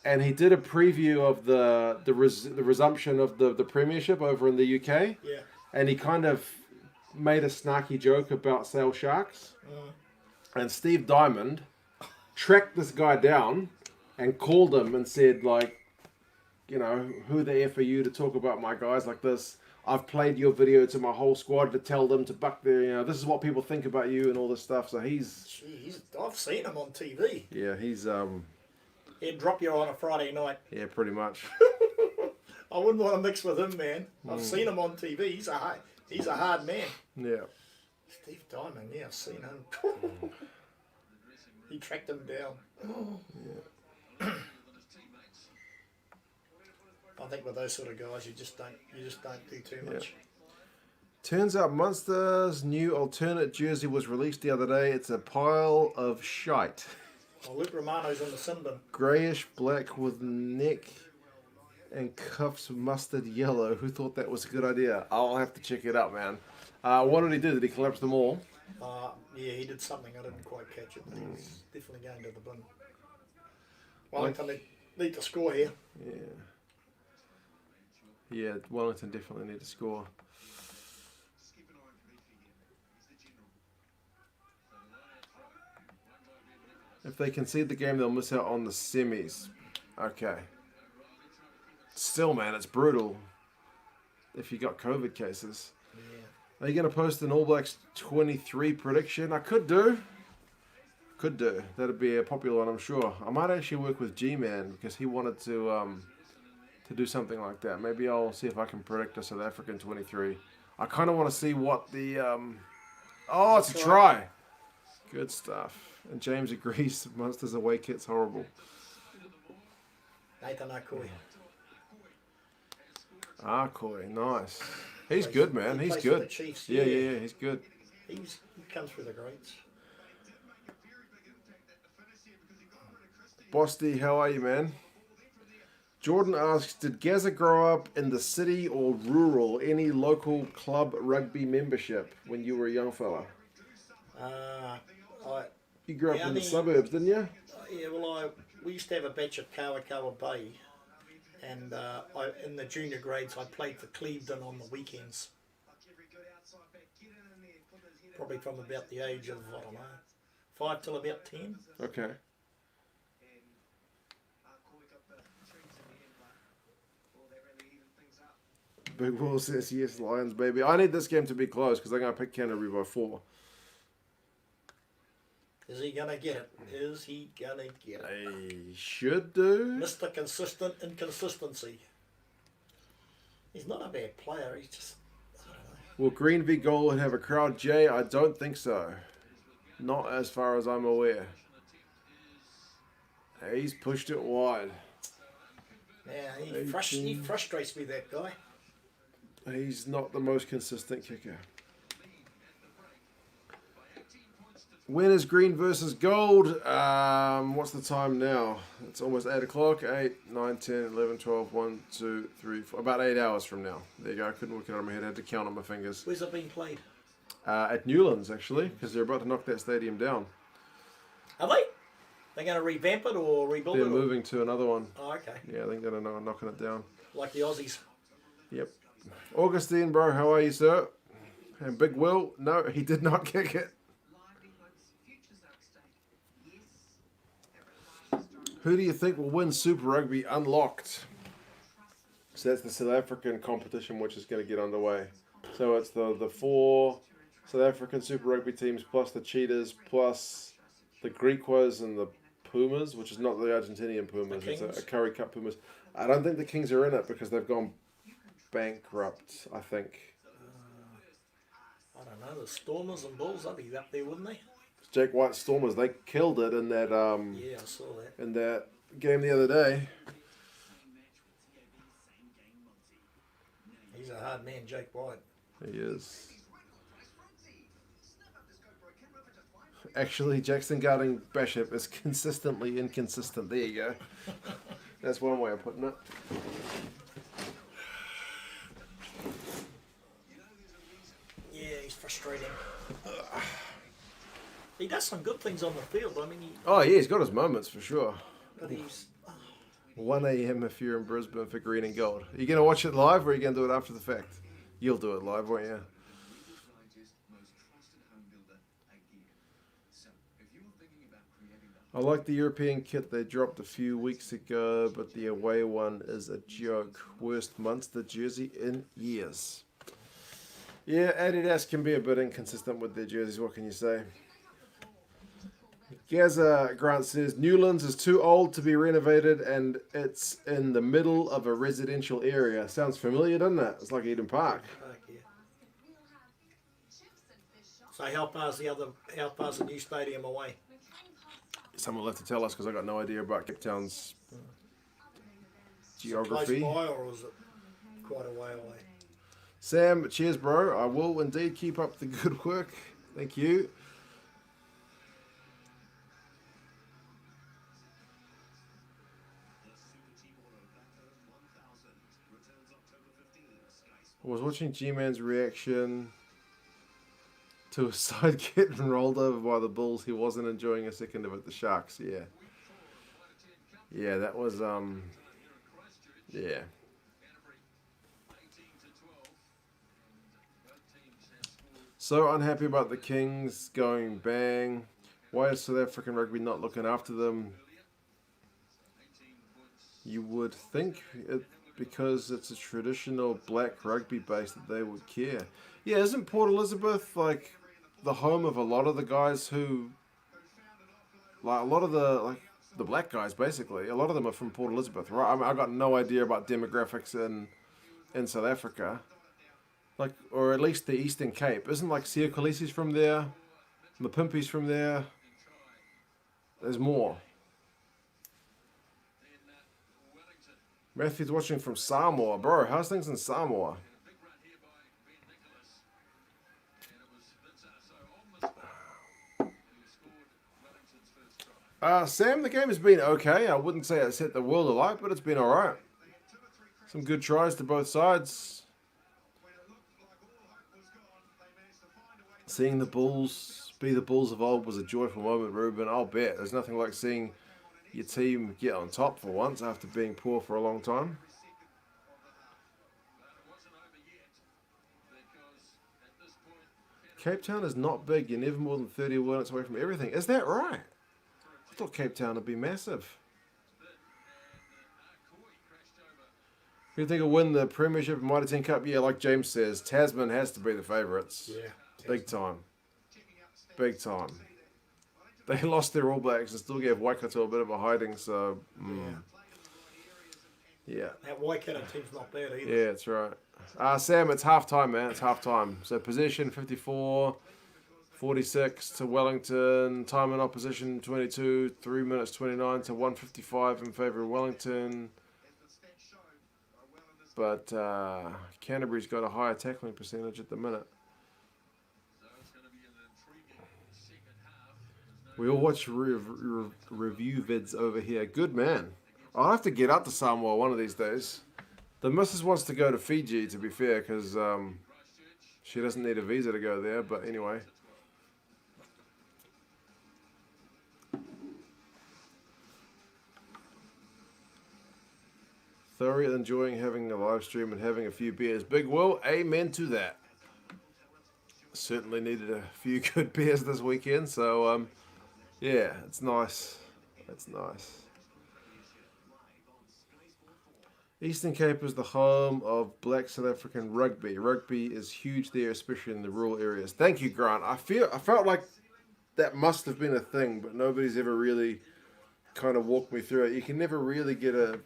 And he did a preview of the resumption of the Premiership over in the UK. Yeah. And he kind of made a snarky joke about Sale Sharks. And Steve Diamond tracked this guy down and called him and said, like, you know, who the F are you to talk about my guys like this? I've played your video to my whole squad to tell them to buck their, you know, this is what people think about you and all this stuff. So I've seen him on TV. yeah, he's, He'd drop you on a Friday night. yeah, pretty much. I wouldn't want to mix with him, man. I've seen him on TV. He's a hard man. Yeah. Steve Diamond, yeah, I've seen him. He tracked him down. I think with those sort of guys, you just don't do too much. Turns out Munster's new alternate jersey was released the other day. It's a pile of shite. Well, Luke Romano's in the sin bin. Greyish black with neck and cuffs mustard yellow. Who thought that was a good idea? I'll have to check it out, man. What did he do? Did he collapse them all? Yeah, he did something. I didn't quite catch it, but he's definitely going to the bin. Wellington need to score here. Yeah. Yeah, Wellington definitely need to score. If they concede the game, they'll miss out on the semis. Okay. Still, man, it's brutal if you got COVID cases. Yeah. Are you going to post an All Blacks 23 prediction? I could do. Could do. That'd be a popular one, I'm sure. I might actually work with G-Man because he wanted to do something like that. Maybe I'll see if I can predict a South African 23. I kind of want to see what the... Oh, it's a try. Good stuff. And James agrees. Munster's away kit's horrible. Nathan Akoi. Koi, nice. He's good, man. He He's plays for good. the Chiefs, Yeah, he's good. He comes through the grades. Bosty, how are you, man? Jordan asks, did Gazza grow up in the city or rural? Any local club rugby membership when you were a young fella? You grew up in the suburbs, didn't you? Yeah, well, we used to have a batch at Kawakawa Bay, and in the junior grades I played for Clevedon on the weekends. Probably from about the age of, I don't know, 5 till about 10. Okay. Big Will says, yes, Lions, baby. I need this game to be close because I'm going to pick Canterbury by 4. Is he going to get it? Is he going to get it? He should do. Mr. Consistent Inconsistency. He's not a bad player. He's just, I don't know. Will Green v Gold have a crowd, Jay? I don't think so. Not as far as I'm aware. He's pushed it wide. Yeah, he frustrates me, that guy. He's not the most consistent kicker. When is green versus gold? What's the time now? It's almost 8 o'clock. 8, 9, 10, 11, 12, 1, 2, 3, 4. About 8 hours from now. There you go. I couldn't work it out of my head. I had to count on my fingers. Where's it being played? At Newlands, actually, because they're about to knock that stadium down. Are they? They're going to revamp it or rebuild They're it? moving to another one. Oh, okay. Yeah, I think they're knocking it down. Like the Aussies. Yep. Augustine, bro, how are you, sir? And Big Will, no, he did not kick it. Who do you think will win Super Rugby Unlocked? So that's the South African competition which is going to get underway. So it's the 4 South African Super Rugby teams plus the Cheetahs plus the Griquas and the Pumas, which is not the Argentinian Pumas, it's a Curry Cup Pumas. I don't think the Kings are in it because they've gone bankrupt, I think. I don't know, the Stormers and Bulls, they'd be up there, wouldn't they? Jake White Stormers, they killed it in that Yeah, I saw that. in that game the other day. He's a hard man, Jake White. He is. Actually, Jackson guarding Bishop is consistently inconsistent. There you go. That's one way of putting it. frustrating. He does some good things on the field. I mean, Oh, yeah, he's got his moments for sure. but he's 1 a.m. if you're in Brisbane for green and gold. Are you going to watch it live or are you going to do it after the fact? You'll do it live, won't you? I like the European kit they dropped a few weeks ago, but the away one is a joke. Worst Munster jersey in years. Yeah, Adidas can be a bit inconsistent with their jerseys, what can you say? Gaza Grant says, Newlands is too old to be renovated and it's in the middle of a residential area. Sounds familiar, doesn't it? It's like Eden Park. so how far's the new stadium away? Someone will have to tell us because I got no idea about Cape Town's Is it geography. close by or is it quite a way away? Sam, cheers, bro. I will indeed keep up the good work. Thank you. I was watching G-Man's reaction to a side getting rolled over by the Bulls. He wasn't enjoying a second of it. The Sharks, yeah. Yeah, that was, yeah. So unhappy about the Kings going bang. Why is South African rugby not looking after them? You would think it, because it's a traditional black rugby base that they would care. Yeah, isn't Port Elizabeth like the home of a lot of the guys who, like a lot of the black guys basically? A lot of them are from Port Elizabeth, right? I mean, I got no idea about demographics in South Africa. Like, or at least the Eastern Cape. Isn't like Sia Khaleesi's from there? Mapimpi's from there? There's more. Matthew's watching from Samoa. Bro, how's things in Samoa? Sam, the game has been okay. I wouldn't say it set the world alight, but it's been alright. Some good tries to both sides. Seeing the Bulls be the Bulls of old was a joyful moment, Ruben. I'll bet. There's nothing like seeing your team get on top for once after being poor for a long time. Cape Town is not big. You're never more than 30 minutes away from everything. Is that right? I thought Cape Town would be massive. Who do you think will win the Premiership and Mitre 10 Cup? Yeah, like James says, Tasman has to be the favourites. Yeah. Big time. Big time. They lost their All Blacks and still gave Waikato a bit of a hiding, so... Yeah. That Waikato team's not bad either. Yeah, that's right. Sam, it's half-time, man. It's half-time. So possession, 54-46 to Wellington. Time in opposition, 22. 3 minutes, 29 to 155 in favour of Wellington. But Canterbury's got a higher tackling percentage at the minute. We all watch review vids over here. Good man. I'll have to get up to Samoa one of these days. The missus wants to go to Fiji, to be fair, because she doesn't need a visa to go there. But anyway. Thoroughly enjoying having the live stream and having a few beers. Big Will, amen to that. Certainly needed a few good beers this weekend, so yeah, it's nice. It's nice. Eastern Cape is the home of black South African rugby. Rugby is huge there, especially in the rural areas. Thank you, Grant. I felt like that must have been a thing, but nobody's ever really kind of walked me through it. You can never really get a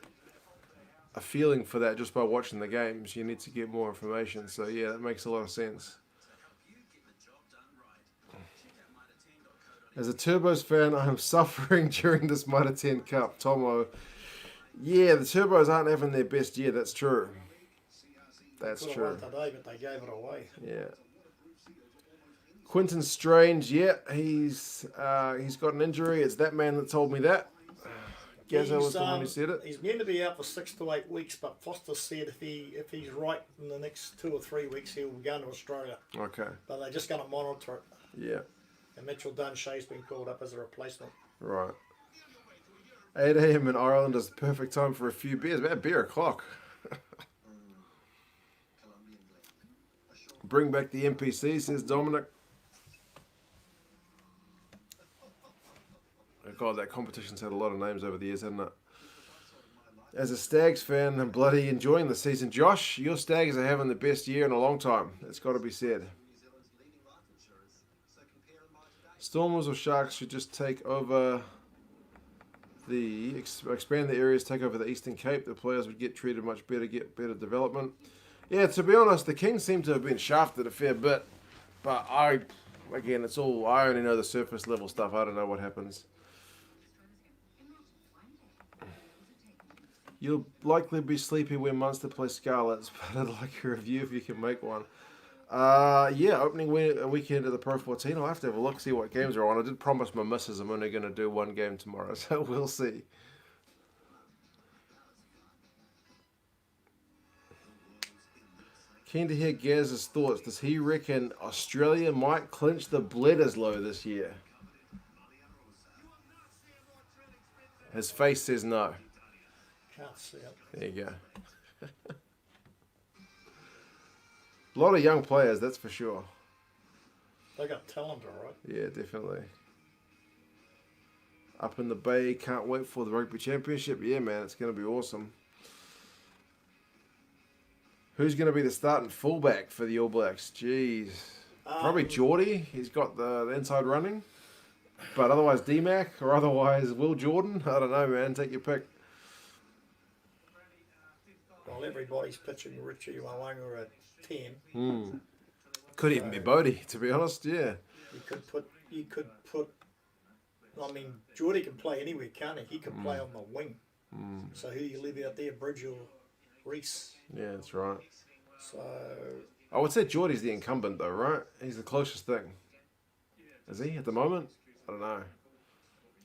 feeling for that just by watching the games. You need to get more information. So yeah, that makes a lot of sense. As a Turbos fan, I am suffering during this Mitre 10 Cup. Tomo. Yeah, the Turbos aren't having their best year. That's true. That's true. Today, but they gave it away. Yeah. Quinton Strange. Yeah, he's got an injury. It's that man that told me that. Gazza was the one who said it. He's meant to be out for 6 to 8 weeks, but Foster said if he's right in the next 2 or 3 weeks, he'll be going to Australia. Okay. But they're just going to monitor it. Yeah. And Mitchell Dunshay's been called up as a replacement. Right. 8 a.m. in Ireland is the perfect time for a few beers. About beer o'clock. Bring back the NPC, says Dominic. Oh God, that competition's had a lot of names over the years, hasn't it? As a Stags fan, I'm bloody enjoying the season. Josh, your Stags are having the best year in a long time. It's got to be said. Stormers or Sharks should just take over expand the areas, take over the Eastern Cape. The players would get treated much better, get better development. Yeah, to be honest, the Kings seem to have been shafted a fair bit. But I only know the surface level stuff. I don't know what happens. You'll likely be sleepy when Munster play Scarlets, but I'd like a review if you can make one. Yeah, opening weekend of the Pro 14. I'll have to have a look, see what games are on. I did promise my missus I'm only going to do one game tomorrow, so we'll see. Keen to hear Gaz's thoughts. Does he reckon Australia might clinch the Bledisloe this year? His face says no. Can't see it. There you go. A lot of young players, that's for sure. They got talent, all right. Yeah, definitely. Up in the Bay, can't wait for the Rugby Championship. Yeah, man, it's going to be awesome. Who's going to be the starting fullback for the All Blacks? Jeez. Probably Geordie. He's got the inside running. But otherwise D-Mac or otherwise Will Jordan. I don't know, man. Take your pick. Well, everybody's pitching Richie Wawanga at 10. Could even be Bodie, to be honest. Yeah. You could put. I mean, Geordie can play anywhere, can't he? He can play on the wing. So who do you leave out there, Bridge or Reese? Yeah, that's right. So I would say Geordie's the incumbent, though, right? He's the closest thing. Is he at the moment? I don't know.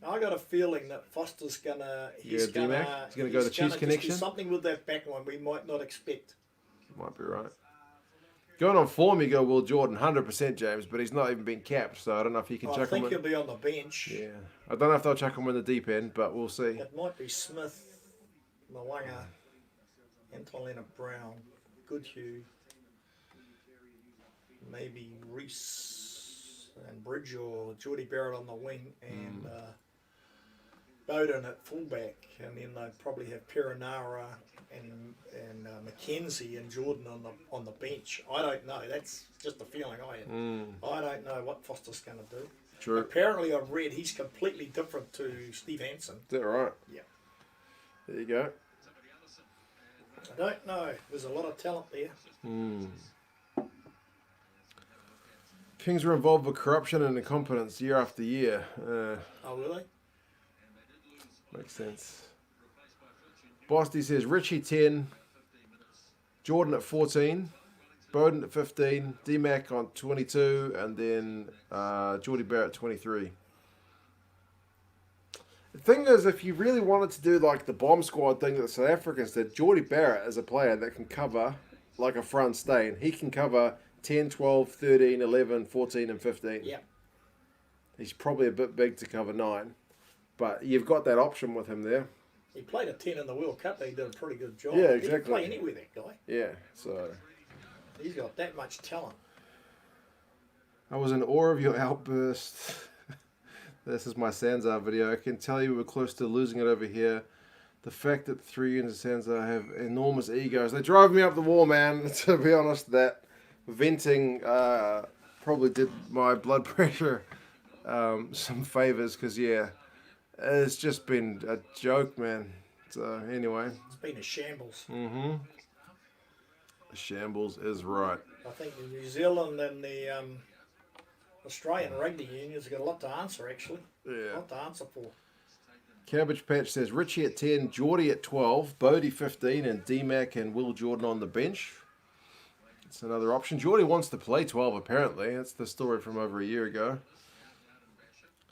I got a feeling that Foster's gonna. He's gonna go the Chiefs connection. Do something with that back line we might not expect. Might be right. Going on form, you go Will Jordan, 100%, James, but he's not even been capped, so I don't know if he can chuck him. I think he'll be on the bench. Yeah, I don't know if they'll chuck him in the deep end, but we'll see. It might be Smith, Mwanga, Antonina Brown, Goodhue, maybe Reese and Bridge or Geordie Barrett on the wing, and Bowden at fullback, and then they'd probably have Perenara and Mackenzie and Jordan on the bench. I don't know. That's just a feeling I had. I don't know what Foster's going to do. True. Apparently, I've read he's completely different to Steve Hansen. Is that right? Yeah. There you go. I don't know. There's a lot of talent there. Kings are involved with corruption and incompetence year after year. Oh, really? Makes sense. Bosty says Richie 10, Jordan at 14, Bowden at 15, D-Mac on 22, and then Geordie Barrett 23. The thing is, if you really wanted to do like the bomb squad thing that the South Africans did, Geordie Barrett is a player that can cover like a front stain. He can cover 10, 12, 13, 11, 14, and 15. Yeah. He's probably a bit big to cover 9. But you've got that option with him there. He played a 10 in the World Cup. He did a pretty good job. Yeah, He exactly. can play anywhere, that guy. Yeah, so... He's got that much talent. I was in awe of your outburst. This is my Sanzar video. I can tell you we're close to losing it over here. The fact that the 3 units of Sanzar have enormous egos. They drove me up the wall, man. To be honest, that venting probably did my blood pressure some favours. Because, yeah, it's just been a joke, man. So, anyway. It's been a shambles. A shambles is right. I think the New Zealand and the Australian rugby unions have got a lot to answer, actually. Yeah. A lot to answer for. Cabbage Patch says Richie at 10, Geordie at 12, Bodie 15, and D-Mac and Will Jordan on the bench. It's another option. Geordie wants to play 12, apparently. That's the story from over a year ago.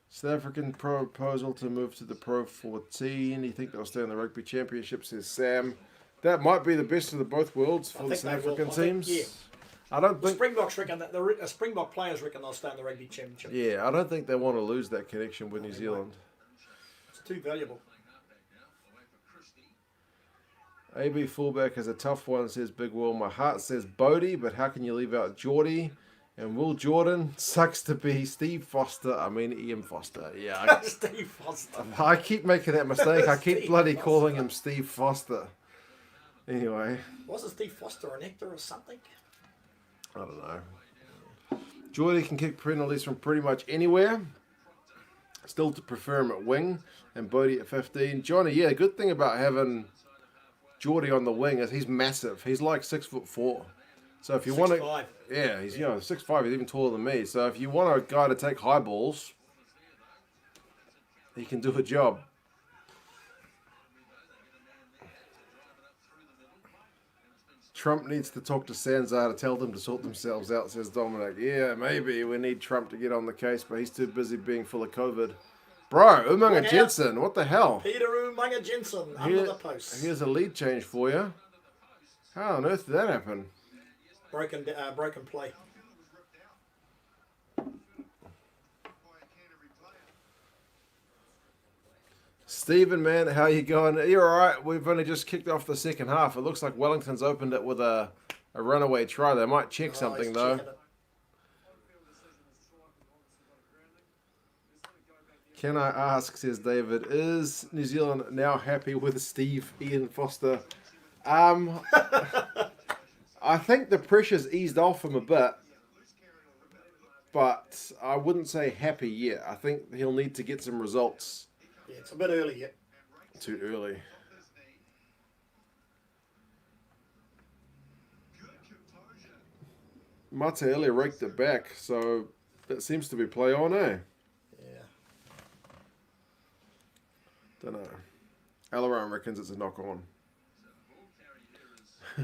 South African proposal to move to the Pro 14. You think they'll stay in the Rugby Championship, says Sam. That might be the best of the both worlds for the think South they will. African I think, teams. yeah. I don't The think. Springboks reckon that the Springbok players reckon they'll stay in the Rugby Championship. Yeah, I don't think they want to lose that connection with New they Zealand. It's too valuable. AB fullback is a tough one, says Big Will. My heart says Bodie, but how can you leave out Geordie? And Will Jordan sucks to be Steve Foster. I mean Ian Foster. Yeah, Steve Foster. I keep making that mistake. I keep Steve bloody Foster. calling him Steve Foster. Anyway, Wasn't Steve Foster an actor or something? I don't know. Geordie can kick penalties from pretty much anywhere. Still to prefer him at wing. And Bodie at 15. Johnny, yeah, good thing about having Geordie on the wing is he's massive. He's like 6'4". So if you want to, 6'5". yeah, he's 6'5". He's even taller than me. So if you want a guy to take high balls, he can do a job. Trump needs to talk to Sanzar to tell them to sort themselves out, says Dominic. Yeah, maybe we need Trump to get on the case, but he's too busy being full of COVID. Bro, Umaga Look out. Jensen, what the hell? Peter Umaga Jensen under the post. Here's a lead change for you. How on earth did that happen? Broken play. By a Canterbury player. Stephen, man, how you going? You're all right. We've only just kicked off the second half. It looks like Wellington's opened it with a runaway try. They might check something, he's though. checking it. Can I ask, says David, is New Zealand now happy with Steve Ian Foster? I think the pressure's eased off him a bit, but I wouldn't say happy yet. I think he'll need to get some results. Yeah, it's a bit early yet. Too early. Mitre earlier raked it back, so that seems to be play on, eh? Yeah. Don't know. Alaron reckons it's a knock on.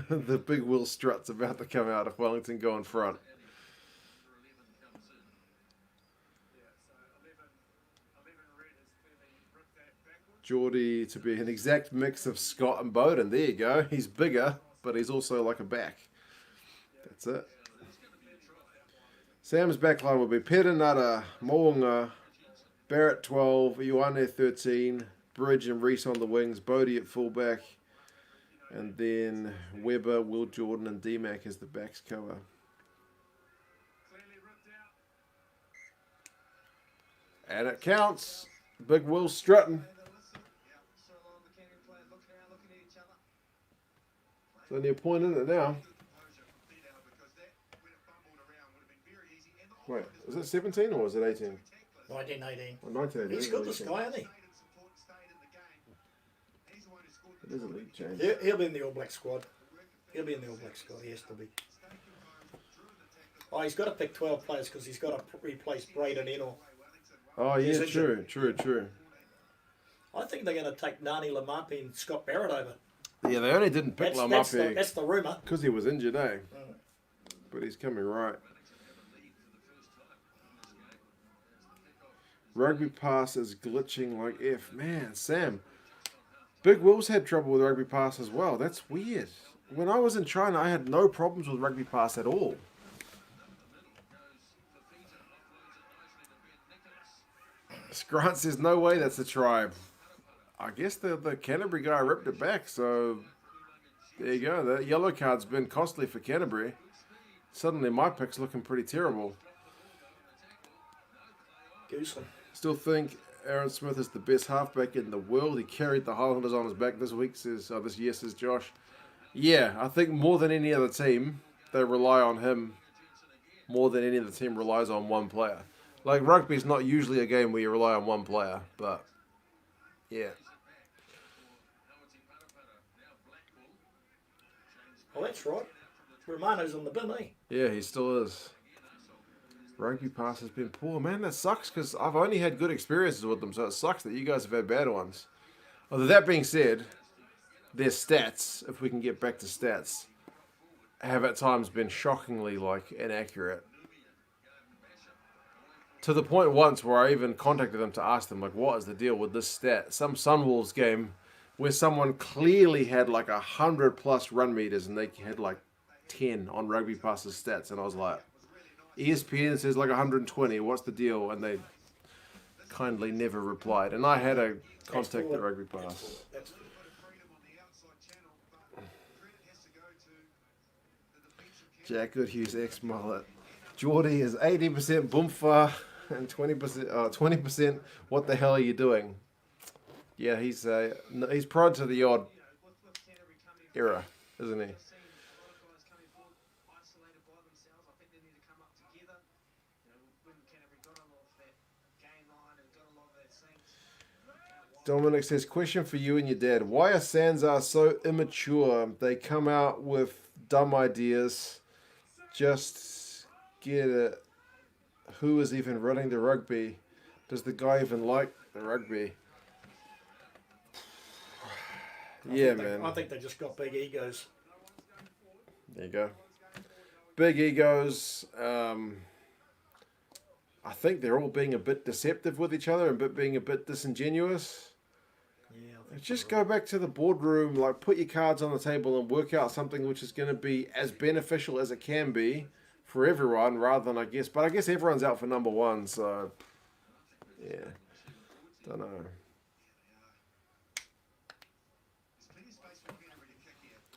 The big Will Strut's about to come out if Wellington go in front. Geordie to be an exact mix of Scott and Bowden. There you go. He's bigger, but he's also like a back. That's it. Sam's backline will be Perenara, Mo'unga, Barrett 12, Ioane 13, Bridge and Reese on the wings, Bodie at fullback, and then Weber, Will Jordan, and D-Mac as the backs cover. And it counts. Big Will strutting. It's only a point in it now. Wait, is it 17 or is it 18? 1918. Or 19? He's got this guy, hasn't he? It is a league change. He'll be in the All Black squad. He'll be in the All Black squad. He has to be. Oh, he's got to pick 12 players because he's got to replace Braden Ennor. Oh, yeah, He's true. injured. I think they're going to take Nani Lamapi and Scott Barrett over. Yeah, they only didn't pick That's Lamapi the rumour. because he was injured, eh? But he's coming right. Rugby pass is glitching like F. Man, Sam. Big Will's had trouble with rugby pass as well. That's weird. When I was in China, I had no problems with rugby pass at all. Grant says, no way that's a try. I guess the Canterbury guy ripped it back, so there you go. That yellow card's been costly for Canterbury. Suddenly my pick's looking pretty terrible. Goosen. Still think Aaron Smith is the best halfback in the world. He carried the Highlanders on his back this week, this year, says Josh. Yeah, I think more than any other team, they rely on him more than any other team relies on one player. Like, rugby's not usually a game where you rely on one player, but yeah. Oh, that's right. Romano's on the bin, eh? Yeah, he still is. Rugby pass has been poor. Man, that sucks because I've only had good experiences with them, so it sucks that you guys have had bad ones. Although that being said, their stats, if we can get back to stats, have at times been shockingly, inaccurate. To the point once where I even contacted them to ask them, like, what is the deal with this stat? Some Sunwolves game where someone clearly had like 100+ run meters and they had like 10 on Rugby Pass's stats, and I was like, ESPN says like 120. What's the deal? And they kindly never replied. And I had a contact at Rugby Pass. Jack Goodhue's ex-mullet. Geordie is 80% boomfa and 20%. What the hell are you doing? Yeah, he's prone to the odd error, isn't he? Dominic says, question for you and your dad. Why are Sansa so immature? They come out with dumb ideas. Just get it. Who is even running the rugby? Does the guy even like the rugby? I think they just got big egos. There you go. Big egos. I think they're all being a bit deceptive with each other and being a bit disingenuous. Yeah, Just go back to the boardroom, like put your cards on the table and work out something which is going to be as beneficial as it can be for everyone, rather than but I guess everyone's out for number one, so yeah, don't know.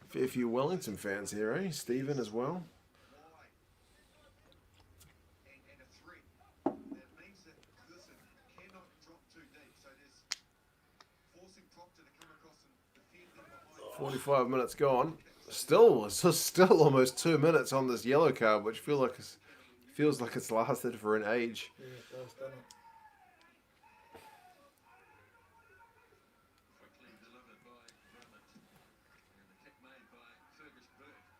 Fair few Wellington fans here, eh? Stephen as well. And a threat. That means that Clifton cannot drop too deep. So there's forcing Proctor to come across and defend them behind. 45 minutes gone. Still almost 2 minutes on this yellow card, which feels like it's lasted for an age. Yeah, it does, doesn't it? Quickly delivered by Drummond. And the kick made by Fergus Burke.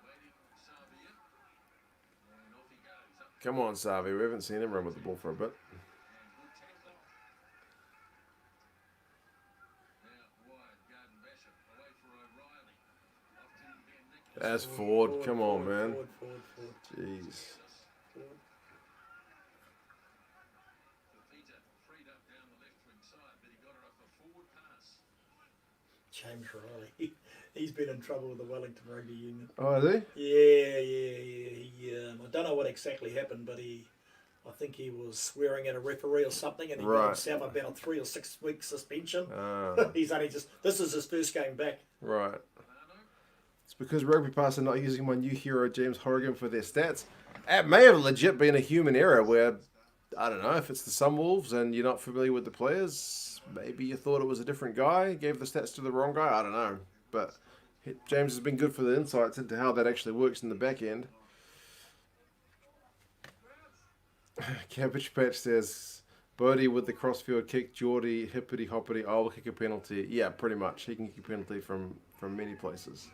Waiting for Savia. And off he goes. Up Come on, Savi. We haven't seen him run with the ball for a bit. and good tackling. Now wide, Garden Bishop. Away for O'Reilly. Off to Ben Nicholas. As Ford. Come on, man. Forward. Jeez. Forward. Peter freed up down the left wing side, but he got it off a forward pass. James Riley. He's been in trouble with the Wellington Rugby Union. Oh, is he? Yeah. I don't know what exactly happened, but I think he was swearing at a referee or something, and he got himself about a 3 or 6 week suspension. He's only this is his first game back. Right. It's because Rugby Pass are not using my new hero, James Horrigan, for their stats. It may have legit been a human error where, I don't know, if it's the Sunwolves and you're not familiar with the players, maybe you thought it was a different guy, gave the stats to the wrong guy, I don't know. But James has been good for the insights into how that actually works in the back end. Cabbage Patch says, Bodie with the crossfield kick, Geordie, hippity hoppity, I'll kick a penalty. Yeah, pretty much. He can kick a penalty from many places.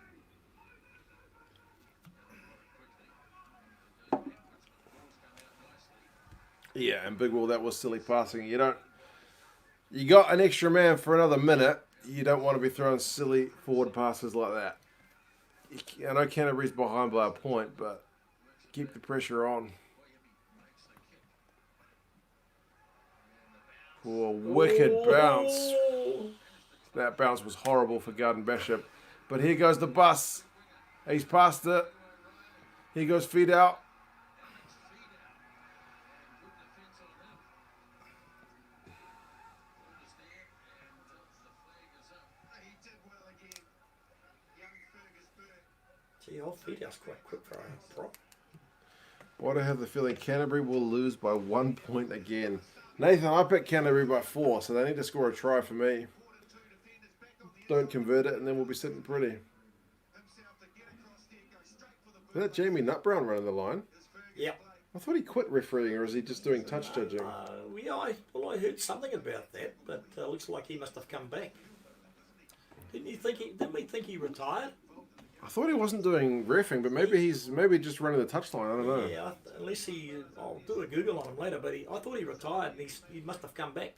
Yeah, and Big Will, that was silly passing. You got an extra man for another minute. You don't want to be throwing silly forward passes like that. I know Canterbury's behind by a point, but keep the pressure on. Oh, wicked bounce. That bounce was horrible for Garden Bishop. But here goes the bus. He's past it. Here goes feet out. He did well again. Young Fergus Burke. Gee, old feet house quite quick for a prop. Why do I have the feeling Canterbury will lose by 1 point again? Nathan, I picked Canterbury by 4, so they need to score a try for me. Don't convert it, and then we'll be sitting pretty. Is that Jamie Nutbrown running the line? Yeah. I thought he quit refereeing, or is he just doing touch judging? I heard something about that, but looks like he must have come back. Didn't we think he retired? I thought he wasn't doing reffing, but maybe he's just running the touchline. I don't know. Yeah, unless I'll do a Google on him later, but I thought he retired and he must have come back.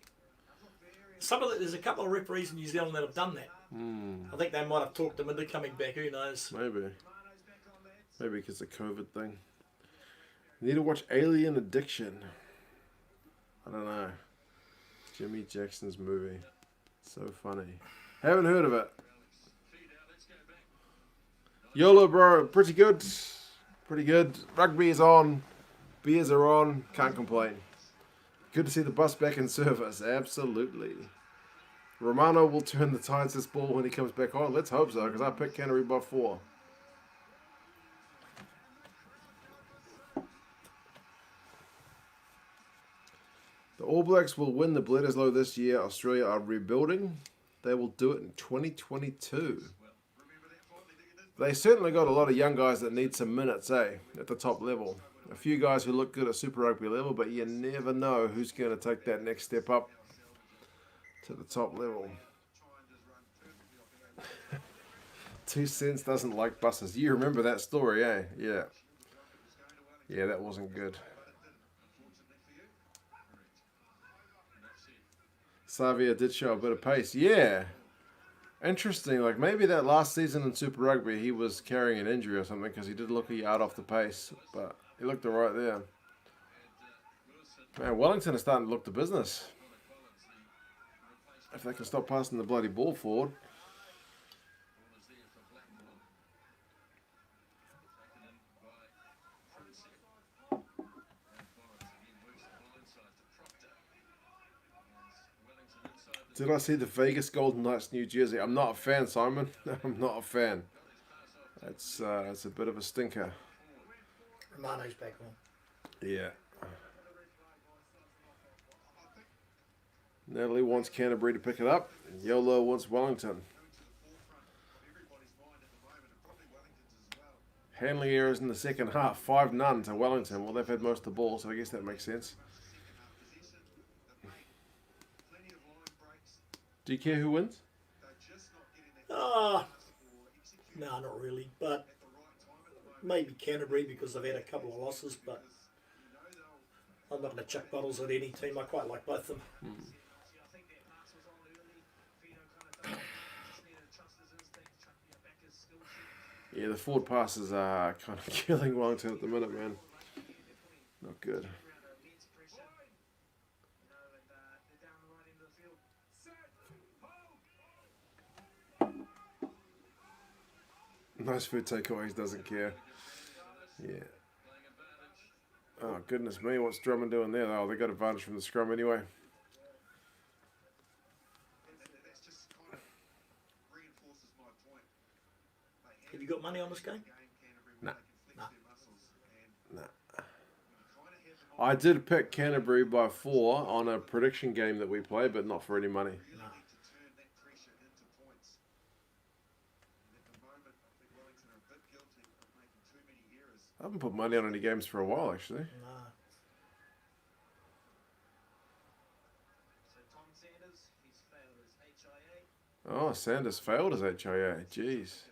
There's a couple of referees in New Zealand that have done that. I think they might have talked him into coming back, who knows. Maybe because of the COVID thing. You need to watch Alien Addiction. I don't know. Jimmy Jackson's movie. So funny. Haven't heard of it. YOLO, bro. Pretty good. Pretty good. Rugby is on. Beers are on. Can't complain. Good to see the bus back in service. Absolutely. Romano will turn the tides this ball when he comes back on. Let's hope so, because I picked Canterbury by 4. The All Blacks will win the Bledisloe this year. Australia are rebuilding. They will do it in 2022. They certainly got a lot of young guys that need some minutes, at the top level. A few guys who look good at Super Rugby level, but you never know who's going to take that next step up to the top level. 2 cents doesn't like buses. You remember that story, eh? Yeah. Yeah, that wasn't good. Savia did show a bit of pace. Yeah. Interesting. Like, maybe that last season in Super Rugby, he was carrying an injury or something, because he did look a yard off the pace. But he looked all right there. Man, Wellington is starting to look the business. If they can stop passing the bloody ball forward. Did I see the Vegas Golden Knights New Jersey? I'm not a fan, Simon. I'm not a fan. It's a bit of a stinker. Romano's back on. Yeah. Natalie wants Canterbury to pick it up. YOLO wants Wellington. Handling errors in the second half. 5-0 to Wellington. Well, they've had most of the ball, so I guess that makes sense. Do you care who wins? No, not really. But maybe Canterbury, because they've had a couple of losses. But I'm not going to chuck bottles at any team. I quite like both of them. Yeah, the forward passes are kind of killing Wellington at the minute, man. Not good. Nice food takeaways, doesn't care. Yeah. Oh, goodness me, what's Drummond doing there? Oh, they got advantage from the scrum anyway. Have you got money on this game? Nah. Nah. Nah. I did pick Canterbury by 4 on a prediction game that we play, but not for any money. No. I haven't put money on any games for a while, actually. No. Oh, Sanders failed his HIA. Jeez.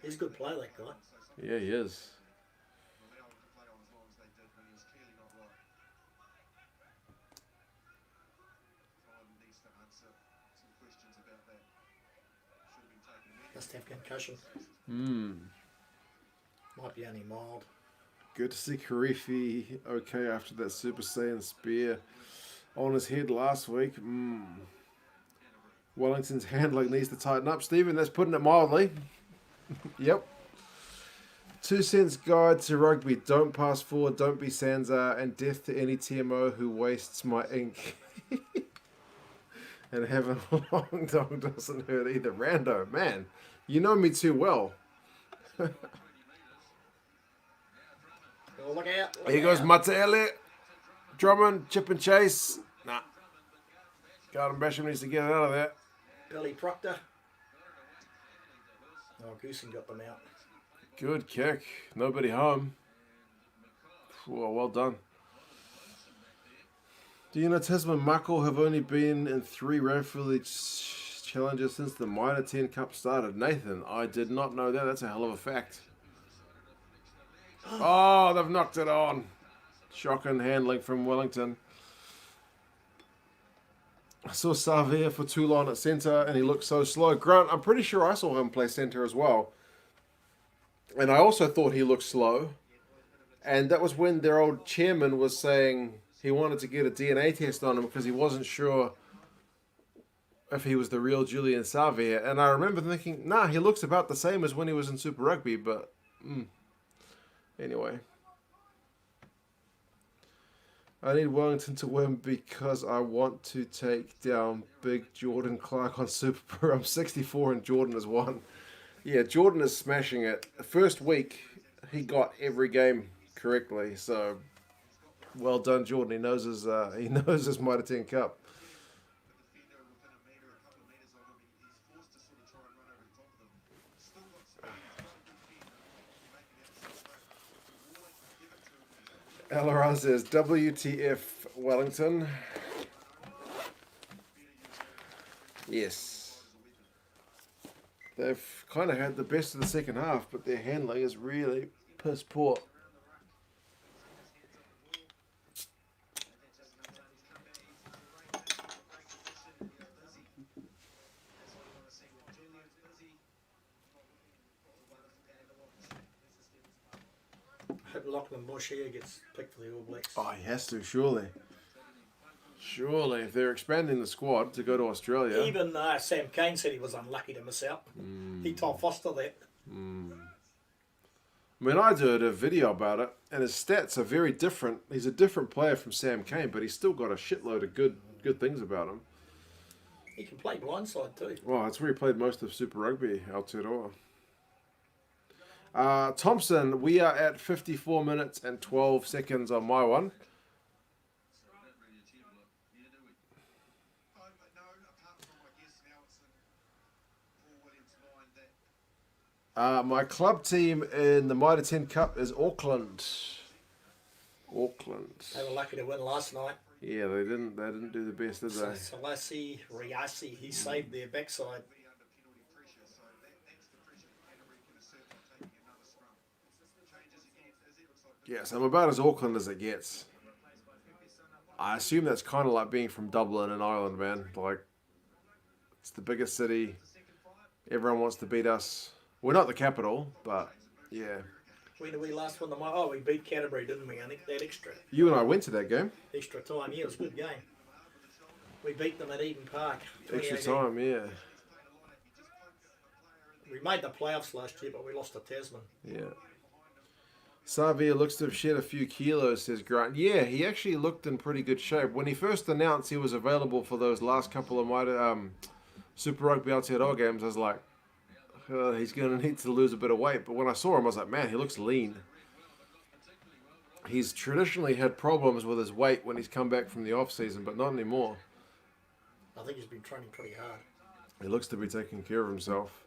He's a good player, that guy. Yeah, he is. Must have concussion. Might be only mild. Good to see Karifi okay after that Super Saiyan spear on his head last week. Wellington's handling needs to tighten up. Stephen, that's putting it mildly. Yep. 2 cents guide to rugby. Don't pass forward, don't be Sansa, and death to any TMO who wastes my ink. And having a long dog doesn't hurt either. Rando, man, you know me too well. Oh, look out. Here goes Mitre Elliott. Drummond, chip and chase. Nah. Garden Basham needs to get it out of there. Billy Proctor. Oh, Goosen got them out. Good kick. Nobody home. Well done. Deanna Tasman Mako have only been in 3 Ranfurly challenges since the Mitre 10 Cup started. Nathan, I did not know that. That's a hell of a fact. Oh, they've knocked it on. Shocking handling from Wellington. I saw Savia for Toulon at centre and he looked so slow. Grant, I'm pretty sure I saw him play centre as well. And I also thought he looked slow. And that was when their old chairman was saying he wanted to get a DNA test on him because he wasn't sure if he was the real Julian Savia. And I remember thinking, nah, he looks about the same as when he was in Super Rugby. But anyway. I need Wellington to win because I want to take down big Jordan Clark on Super Pro. I'm 64 and Jordan is 1. Yeah, Jordan is smashing it. The first week, he got every game correctly. So, well done, Jordan. He knows his Mitre 10 Cup. defender within a metre, a couple of metres of him, he's forced to sort of try and run over the top of them. Still got speed, he's got a good feet, make it outside, but Wellington give it to him. Alaran says, WTF Wellington. Yes. They've kind of had the best of the second half, but their handling is really piss poor. Hope Lachlan Bush here gets picked for the All Blacks. Oh, he has to, surely. Surely, if they're expanding the squad to go to Australia. Even Sam Cane said he was unlucky to miss out. He told Foster that. I mean, I did a video about it, and his stats are very different. He's a different player from Sam Cane, but he's still got a shitload of good things about him. He can play blindside too. Well, that's where he played most of Super Rugby, Aotearoa. Thompson, we are at 54 minutes and 12 seconds on my one. No, apart from, I guess, now it's in Paul Williams' mind that My club team in the Mitre 10 Cup is Auckland. Auckland. They were lucky to win last night. Yeah, they didn't do the best, did they? Salasi Riasi, he saved their backside. be under penalty pressure, so that's the pressure that Canterbury can assert by taking another scrum. Changes again, as it looks like. Yes, I'm about as Auckland as it gets. I assume that's kind of like being from Dublin in Ireland, man. Like, it's the biggest city. Everyone wants to beat us. We're not the capital, but yeah. When did we last win the mic? Oh, we beat Canterbury, didn't we? I think that extra You and I went to that game. time. Yeah, it was a good game. We beat them at Eden Park. Extra 2018. time, yeah. We made the playoffs last year, but we lost to Tasman. Yeah. Savia looks to have shed a few kilos, says Grant. Yeah, he actually looked in pretty good shape. When he first announced he was available for those last couple of Super Rugby Aotearoa games, I was like, he's going to need to lose a bit of weight. But when I saw him, I was like, man, he looks lean. He's traditionally had problems with his weight when he's come back from the off-season, but not anymore. I think he's been training pretty hard. He looks to be taking care of himself.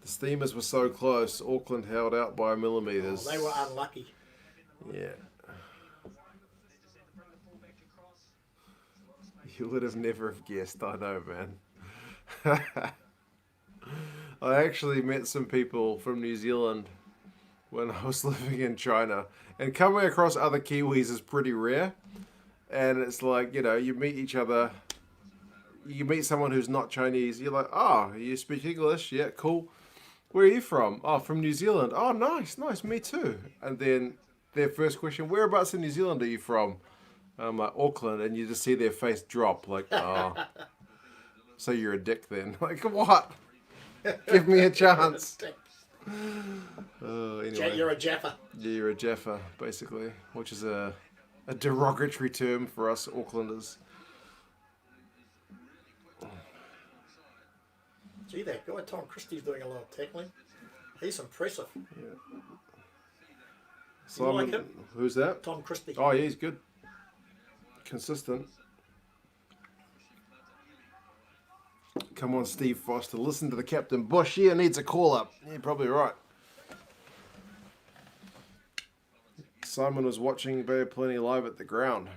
The Steamers were so close. Auckland held out by millimetres. Oh, they were unlucky. Yeah. You would have never have guessed, I know, man. I actually met some people from New Zealand when I was living in China. And coming across other Kiwis is pretty rare. And it's like, you meet each other. You meet someone who's not Chinese. You're like, oh, you speak English? Yeah, cool. Where are you from? Oh, from New Zealand. Oh, nice, me too. And then their first question, whereabouts in New Zealand are you from? I'm like, Auckland, and you just see their face drop, like, oh, so you're a dick then. Like, what? Give me a chance. Anyway. You're a Jaffa. Yeah, you're a Jaffa, basically, which is a derogatory term for us Aucklanders. Gee, that guy Tom Christie's doing a lot of tackling. He's impressive. Yeah. You like him? Who's that? Tom Christie. Oh, yeah, he's good. Consistent. Come on, Steve Foster. Listen to the Captain Bush. Yeah, needs a call-up. You're probably right. Simon was watching Bay of Plenty live at the ground.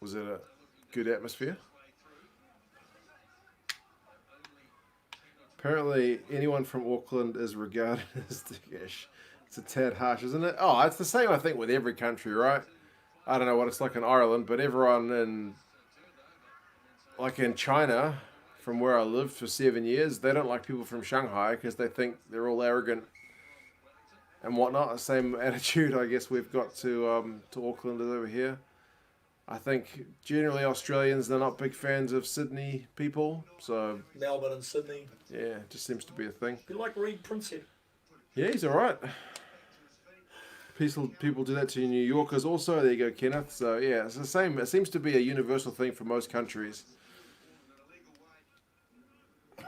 Was it a good atmosphere? Apparently, anyone from Auckland is regarded as dickish. It's a tad harsh, isn't it? Oh, it's the same, I think, with every country, right? I don't know what it's like in Ireland, but everyone in China, from where I lived for 7 years, they don't like people from Shanghai because they think they're all arrogant and whatnot. The same attitude, I guess, we've got to Auckland over here. I think generally Australians, they're not big fans of Sydney people, so Melbourne and Sydney. yeah, it just seems to be a thing. You like Reed Princep? Yeah, he's all right. People do that to New Yorkers also. There you go, Kenneth. So yeah, it's the same. It seems to be a universal thing for most countries.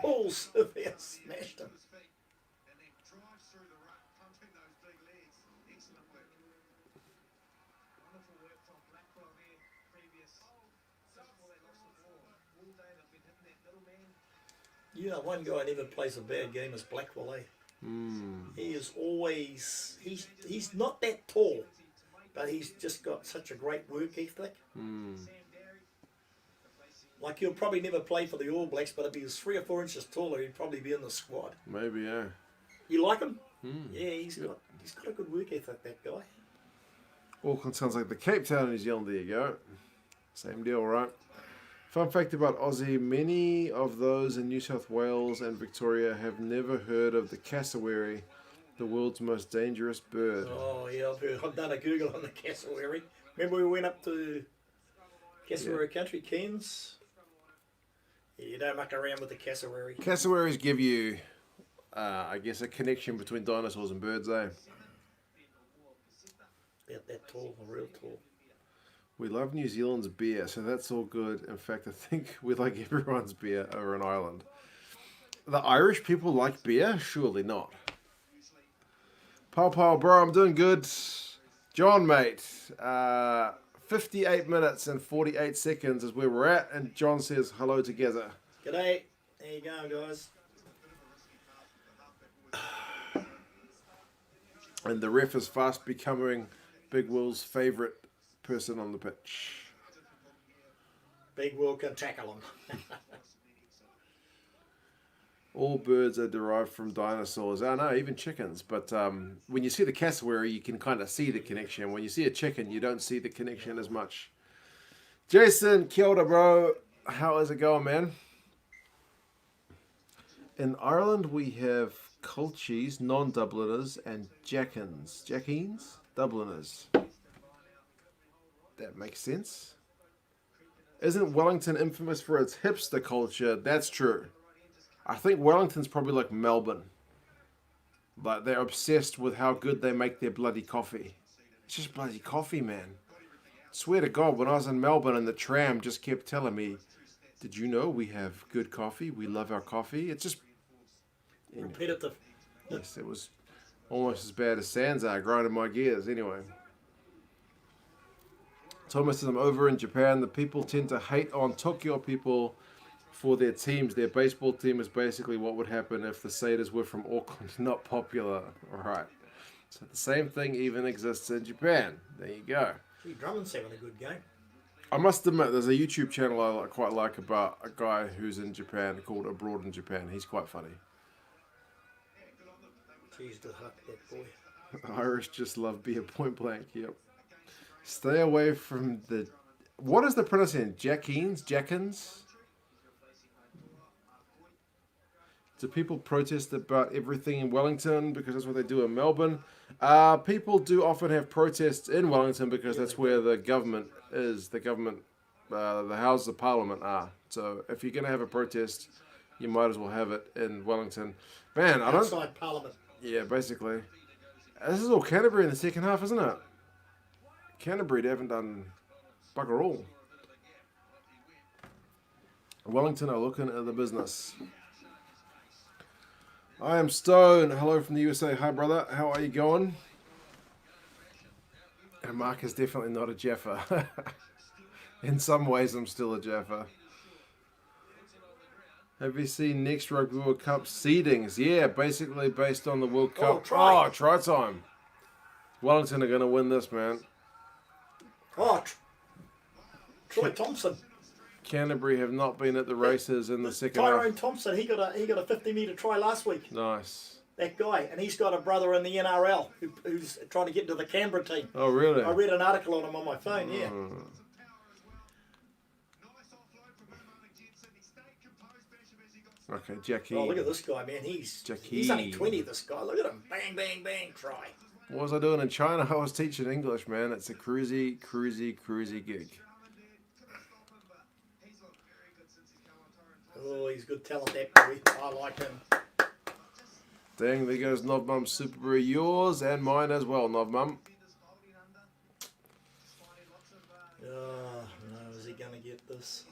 Paul Sylvia smashed him. and then drives through the ruck, pumping those big legs. Excellent work. Wonderful work from Blackwell there. Previous just before they lost the ball. All day they've been hitting that middle man. You know, one guy never plays a bad game is Blackwell, eh? He is always he's not that tall, but he's just got such a great work ethic. Like he'll probably never play for the All Blacks, but if he was 3 or 4 inches taller, he'd probably be in the squad. Maybe, yeah. You like him? Yeah, he's got a good work ethic, that guy. Auckland sounds like the Cape Town of New Zealand. There you go. Same deal, right? Fun fact about Aussie, many of those in New South Wales and Victoria have never heard of the cassowary, the world's most dangerous bird. Oh yeah, I've done a Google on the cassowary. Remember we went up to cassowary country, Cairns? Yeah, you don't muck around with the cassowary. Cassowaries give you, I guess, a connection between dinosaurs and birds, eh? About that tall, real tall. We love New Zealand's beer, so that's all good. In fact, I think we like everyone's beer over in Ireland. The Irish people like beer? Surely not. Pow, bro, I'm doing good. John, mate, 58 minutes and 48 seconds is where we're at, and John says hello together. G'day. There you go, guys. And the ref is fast becoming Big Will's favourite person on the pitch. Big Will can tackle him. All birds are derived from dinosaurs. I know, even chickens. But when you see the cassowary, you can kind of see the connection. When you see a chicken, you don't see the connection as much. Jason, kia ora, bro. How is it going, man? In Ireland, we have Colchies, non-Dubliners, and Jackins. Jackines? Dubliners. That makes sense. Isn't Wellington infamous for its hipster culture? That's true. I think Wellington's probably like Melbourne. Like, they're obsessed with how good they make their bloody coffee. It's just bloody coffee, man. Swear to God, when I was in Melbourne and the tram just kept telling me, did you know we have good coffee? We love our coffee. It's just... Repetitive. Yes, it was almost as bad as Sansa grinding my gears. Anyway. Thomas says, I'm over in Japan. The people tend to hate on Tokyo people for their teams. Their baseball team is basically what would happen if the Satyrs were from Auckland. Not popular. All right. So the same thing even exists in Japan. There you go. Gee, Drummond's having a good game. I must admit, there's a YouTube channel I quite like about a guy who's in Japan called Abroad in Japan. He's quite funny. Jeez, the huck, that boy. Irish just love beer, point blank. Yep. Stay away from the... What is the pronunciation? Jackins? Do people protest about everything in Wellington because that's what they do in Melbourne? People do often have protests in Wellington because that's where the government is. The government, the Houses of Parliament are. So if you're going to have a protest, you might as well have it in Wellington. Man, I don't... Outside Parliament. Yeah, basically. This is all Canterbury in the second half, isn't it? Canterbury, they haven't done bugger all. Wellington are looking at the business. I am Stone. Hello from the USA. Hi, brother. How are you going? And Mark is definitely not a Jaffa. In some ways, I'm still a Jaffa. Have you seen next Rugby World Cup seedings? Yeah, basically based on the World Cup. try. Try time. Wellington are going to win this, man. Oh, Troy Thompson. Canterbury have not been at the races in the second Tyrone half. Thompson, he got a 50-metre try last week. Nice. That guy, and he's got a brother in the NRL who's trying to get into the Canberra team. Oh, really? I read an article on him on my phone. Yeah. Nice offload from him, Owen Jensen. He stayed composed, Basham Okay, Jackie. Oh, look at this guy, man. He's only 20, this guy. Look at him. Bang, bang, bang, try. What was I doing in China? I was teaching English, man. It's a cruisy gig. Oh, he's good talent, that boy. I like him. Dang, there goes Knob Mum's Super Brew. Yours and mine as well, Knob Mum. Oh, no, is he going to get this?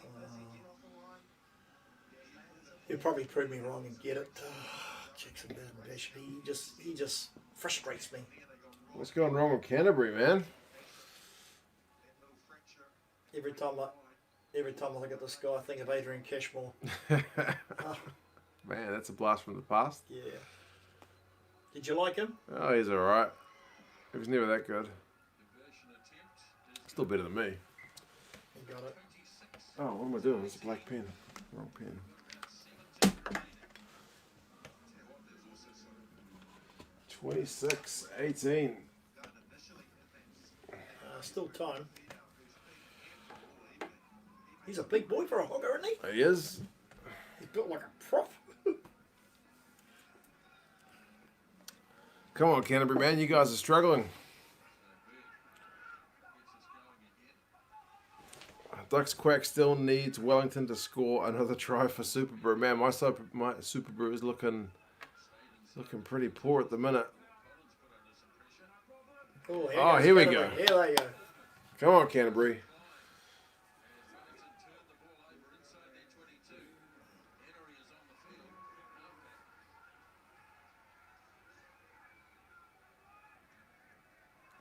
He'll probably prove me wrong and get it. Jackson Dash. He just frustrates me. What's going wrong with Canterbury, man? Every time I look at this guy, I think of Adrian Cashmore. Man, that's a blast from the past. Yeah. Did you like him? Oh, he's alright. He was never that good. Still better than me. He got it. Oh, what am I doing? It's a black pen. Wrong pen. 26-18. Still time. He's a big boy for a hogger, isn't he? He is. He's built like a prop. Come on, Canterbury, man. You guys are struggling. Ducks Quack still needs Wellington to score another try for Super Brew. Man, my Super Brew is looking pretty poor at the minute. Oh, here we go. Here they go. Come on, Canterbury.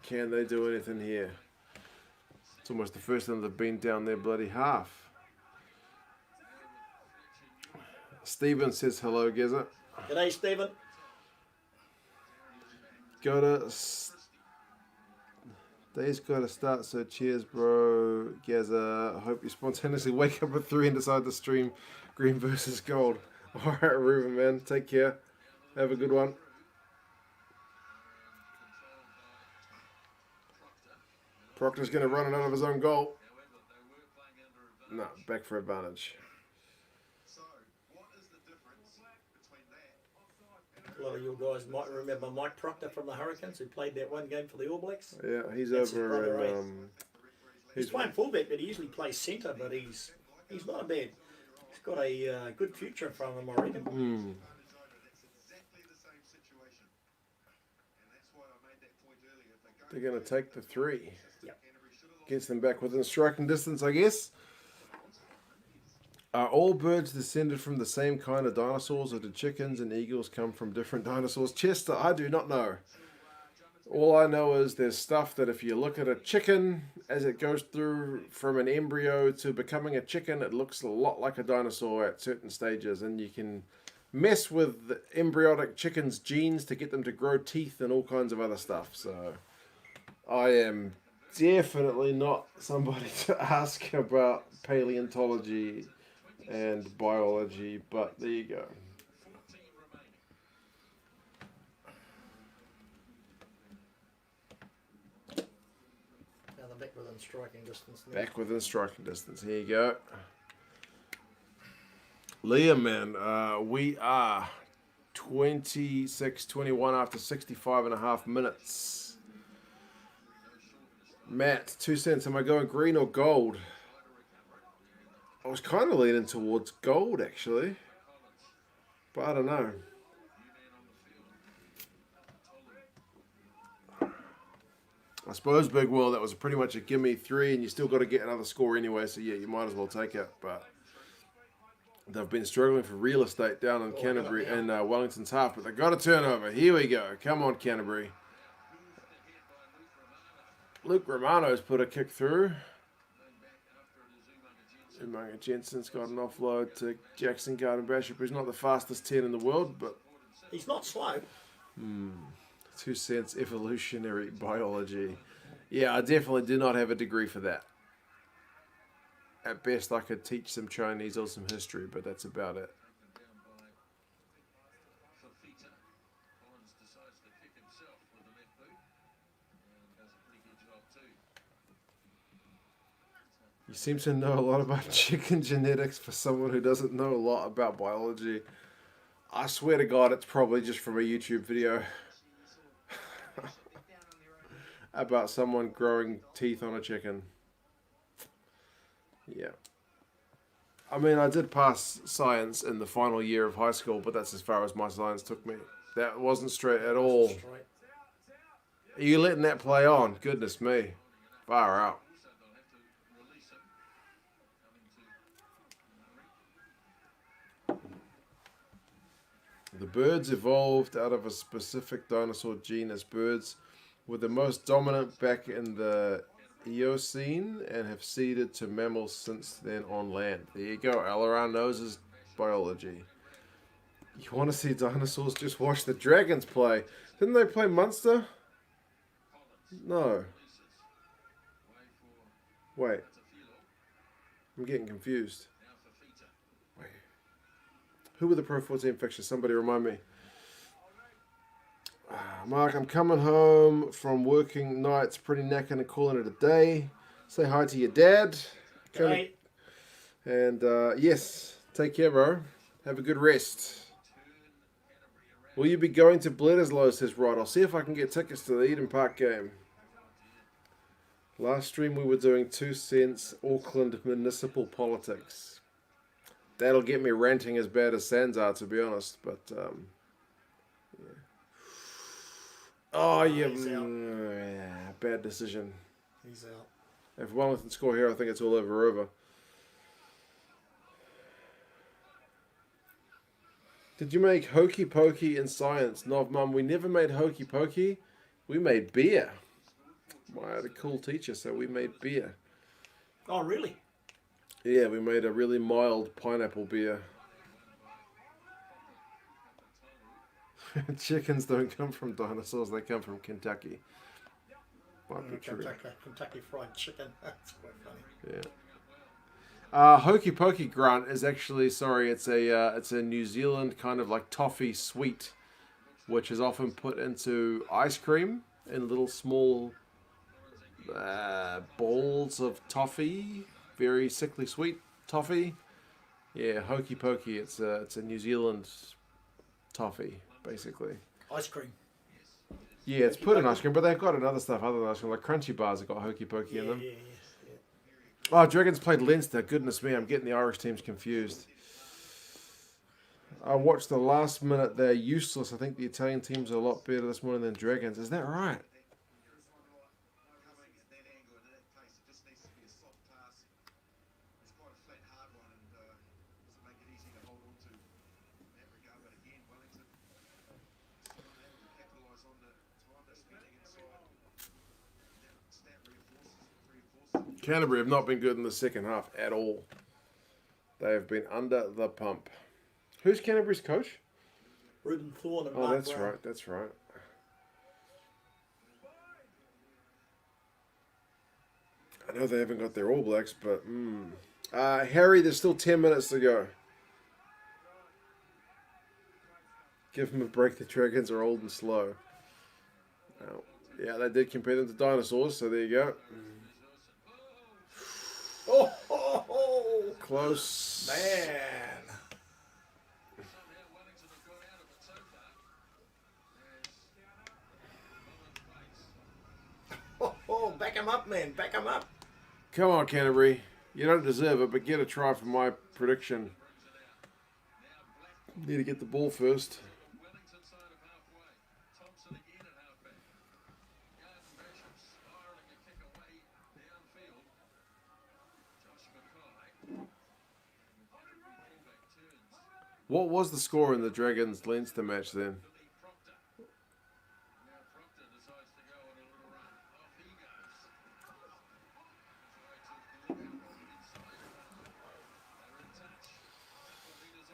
Can they do anything here? It's almost the first time they've been down their bloody half. Stephen says hello, Gazza. G'day, Stephen. Day's gotta start, so cheers, bro. Gazza, hope you spontaneously wake up at 3 and decide to stream green versus gold. Alright, Ruben, man. Take care. Have a good one. Proctor's going to run it out of his own goal. No, back for advantage. So, what is the difference between that? A lot of you guys might remember Mike Proctor from the Hurricanes, who played that one game for the All Blacks. Yeah, he's That's his over brother, in... He's playing fullback, but he usually plays centre. But he's not a bad. He's got a good future in front of him, I reckon. That's exactly the same situation. And that's why I made that point earlier. If they go They're going to take the 3. Yep. Gets them back within striking distance, I guess. Are all birds descended from the same kind of dinosaurs, or do chickens and eagles come from different dinosaurs? Chester, I do not know. All I know is there's stuff that if you look at a chicken as it goes through from an embryo to becoming a chicken, it looks a lot like a dinosaur at certain stages, and you can mess with the embryonic chicken's genes to get them to grow teeth and all kinds of other stuff. So I am definitely not somebody to ask about paleontology and biology, but there you go. Now they're back within striking distance. Now. Back within striking distance. Here you go. Liam, man, we are 26-21 after 65 and a half minutes. Matt, 2 cents. Am I going green or gold? I was kind of leaning towards gold, actually. But I don't know. I suppose, Big Will, that was pretty much a gimme 3, and you still got to get another score anyway, so yeah, you might as well take it. But they've been struggling for real estate down in Canterbury and Wellington's half, but they've got a turnover. Here we go. Come on, Canterbury. Luke Romano's put a kick through. Umaga Jensen's got an offload to Jackson Garden-Bishop, who's not the fastest 10 in the world, but... He's not slow. 2 cents evolutionary biology. Yeah, I definitely do not have a degree for that. At best, I could teach some Chinese or some history, but that's about it. You seem to know a lot about chicken genetics for someone who doesn't know a lot about biology. I swear to God, it's probably just from a YouTube video about someone growing teeth on a chicken. Yeah. I mean, I did pass science in the final year of high school, but that's as far as my science took me. That wasn't straight at all. Straight. Are you letting that play on? Goodness me. Far out. The birds evolved out of a specific dinosaur genus. Birds were the most dominant back in the Eocene and have ceded to mammals since then on land. There you go. All around knows his biology. You want to see dinosaurs? Just watch the dragons play. Didn't they play Munster? No. Wait. I'm getting confused. Wait. Who were the Pro 14 fixtures? Somebody remind me. Mark, I'm coming home from working nights, pretty knackered and calling it a day. Say hi to your dad. Okay. And yes, take care, bro. Have a good rest. Will you be going to Bledisloe, says Rod. I'll see if I can get tickets to the Eden Park game. Last stream we were doing 2 cents Auckland municipal politics. That'll get me ranting as bad as Sands are, to be honest. But, yeah. Oh, yeah. Yeah, bad decision. He's out. If Wellington score here, I think it's all over. Did you make hokey pokey in science? No, Mum, we never made hokey pokey. We made beer. I had a cool teacher, so we made beer. Oh, really? Yeah, we made a really mild pineapple beer. Chickens don't come from dinosaurs, they come from Kentucky. Might be true. Kentucky Fried Chicken. That's quite funny. Yeah. Hokey Pokey Grunt is actually, it's a New Zealand kind of like toffee sweet, which is often put into ice cream in little small balls of toffee, very sickly sweet toffee. Yeah, Hokey Pokey. It's a New Zealand toffee, basically. Ice cream. Yeah, it's put in ice cream, but they've got other stuff other than ice cream, like Crunchy Bars have got Hokey Pokey in them. Yeah. Oh, Dragons played Leinster. Goodness me, I'm getting the Irish teams confused. I watched the last minute. They're useless. I think the Italian teams are a lot better this morning than Dragons. Is that right? Coming at that angle and at that pace, it just needs to be a soft pass. It's quite a flat, hard one, and doesn't make it easy to hold on to in that regard. But again, Wellington still unable to capitalise on the time they're spending inside. That stat reinforces. Canterbury have not been good in the second half at all. They have been under the pump. Who's Canterbury's coach? Ruben Thorne and Oh, Mark that's Brown. right. That's right. I know they haven't got their All Blacks, but Harry, there's still 10 minutes to go. Give them a break. The Dragons are old and slow. Oh, yeah, they did compare them to dinosaurs, so there you go. Oh, Close. man. Oh, back him up, man. Back him up. Come on, Canterbury. You don't deserve it, but get a try for my prediction. Need to get the ball first. What was the score in the Dragons Leinster match then?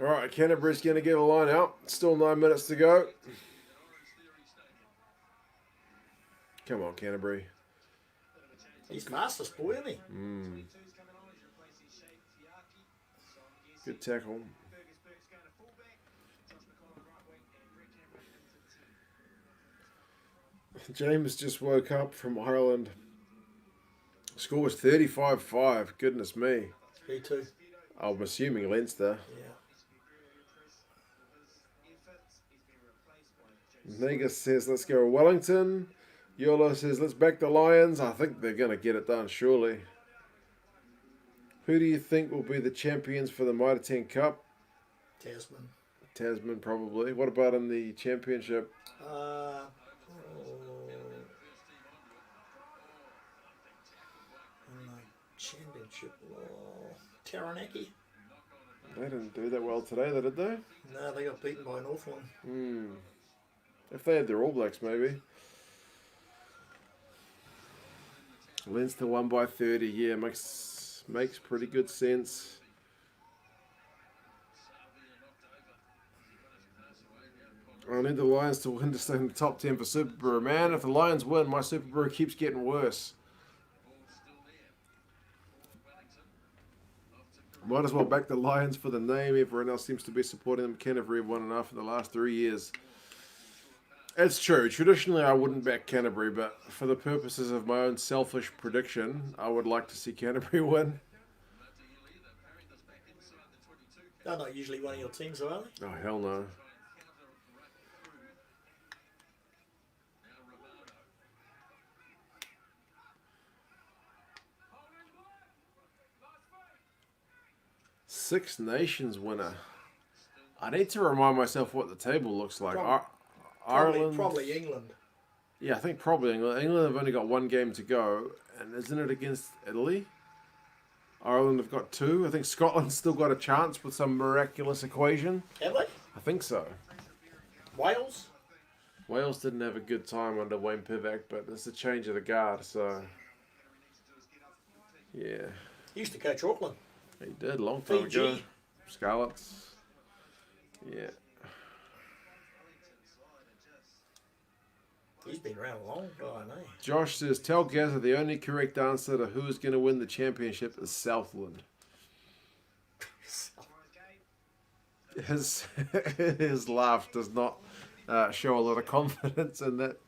All right, Canterbury's going to get a line out. Still 9 minutes to go. Come on, Canterbury. He's fastest boy, isn't he? Good tackle. James just woke up from Ireland. Score was 35-5. Goodness me. He too. I'm assuming Leinster. Yeah. Negus says, let's go Wellington. Yolo says, let's back the Lions. I think they're going to get it done, surely. Who do you think will be the champions for the Mitre 10 Cup? Tasman. Tasman, probably. What about in the championship? In the championship. Taranaki. They didn't do that well today, did they? No, they got beaten by Northland. If they had their All Blacks, maybe. Leinster won by 30. Yeah, makes pretty good sense. I need the Lions to win to stay in the top 10 for Super Brew. Man, if the Lions win, my Super Brew keeps getting worse. Might as well back the Lions for the name. Everyone else seems to be supporting them. Canterbury have won enough in the last 3 years. It's true. Traditionally, I wouldn't back Canterbury, but for the purposes of my own selfish prediction, I would like to see Canterbury win. They're not usually one of your teams, though, are they? Oh, hell no. Six Nations winner. I need to remind myself what the table looks like. Ireland. Probably England. Yeah, I think probably England. England have only got one game to go, and isn't it against Italy? Ireland have got two. I think Scotland's still got a chance with some miraculous equation. Have they? I think so. Wales? Wales didn't have a good time under Wayne Pivac, but it's a change of the guard, so yeah. He used to coach Auckland. He did a long time ago. Fiji. Scarlets. Yeah. He's been around a long time, eh? Josh says, tell Gazza the only correct answer to who is going to win the championship is Southland. His laugh does not show a lot of confidence in that,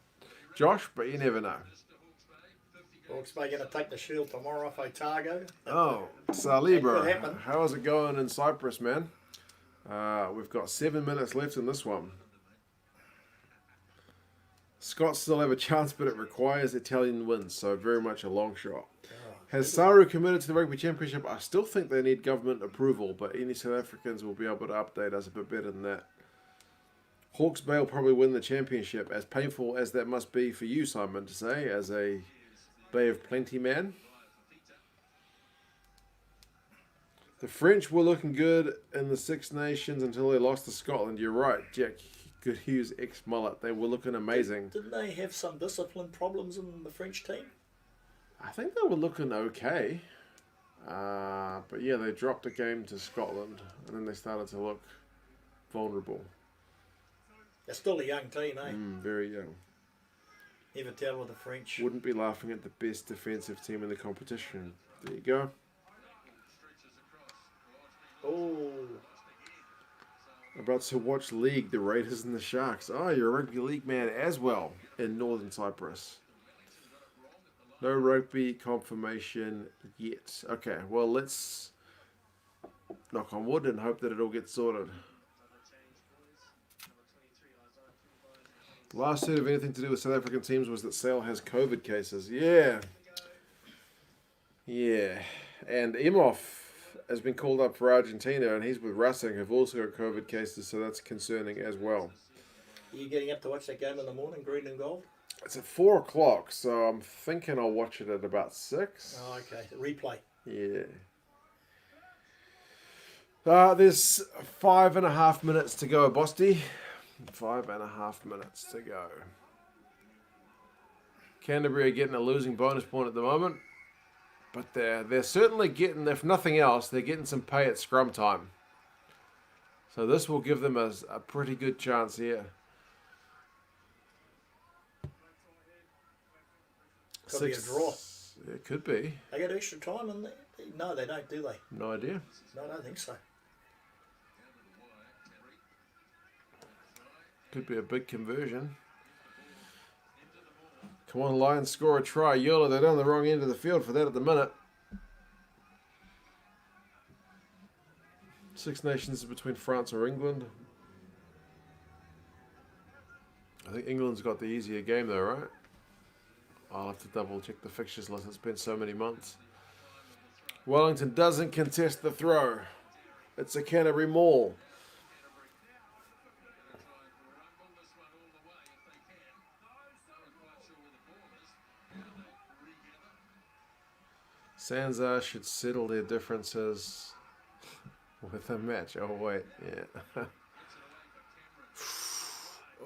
Josh, but you never know. Hawke's Bay going to take the shield tomorrow off Otago. Oh, That could Saliba, happen. how is it going in Cyprus, man? We've got 7 minutes left in this one. Scots still have a chance, but it requires Italian wins, so very much a long shot. Has Saru committed to the Rugby Championship? I still think they need government approval, but any South Africans will be able to update us a bit better than that. Hawke's Bay will probably win the championship, as painful as that must be for you, Simon, to say, as a Bay of Plenty man. The French were looking good in the Six Nations until they lost to Scotland. You're right, Jack. Good Hughes ex-mullet. They were looking amazing. Didn't they have some discipline problems in the French team? I think they were looking okay. But yeah, they dropped a game to Scotland, and then they started to look vulnerable. They're still a young team, eh? Very young. Never tell with the French. Wouldn't be laughing at the best defensive team in the competition. There you go. Oh, About to watch League, the Raiders and the Sharks. Oh, you're a rugby league man as well in Northern Cyprus. No rugby confirmation yet. Okay, well, let's knock on wood and hope that it all gets sorted. Last heard of anything to do with South African teams was that Sale has COVID cases. Yeah. Yeah. And Imhoff has been called up for Argentina, and he's with Racing, who've also got COVID cases, so that's concerning as well. are you getting up to watch that game in the morning, green and gold? It's at 4 o'clock, so I'm thinking I'll watch it at about 6. Oh, okay. Replay. Yeah. There's 5.5 minutes to go, Bosty. 5.5 minutes to go. Canterbury are getting a losing bonus point at the moment. But they're certainly getting, if nothing else, they're getting some pay at scrum time. So this will give them a pretty good chance here. Could be a draw. It could be. They get extra time in there? No, they don't, do they? No idea. No, I don't think so. Could be a big conversion. Come on, Lions, score a try. Yola, they're down the wrong end of the field for that at the minute. Six Nations is between France or England. I think England's got the easier game though, right? I'll have to double check the fixtures list. It's been so many months. Wellington doesn't contest the throw. It's a Canterbury maul. Sansa should settle their differences with a match. Oh, wait. Yeah.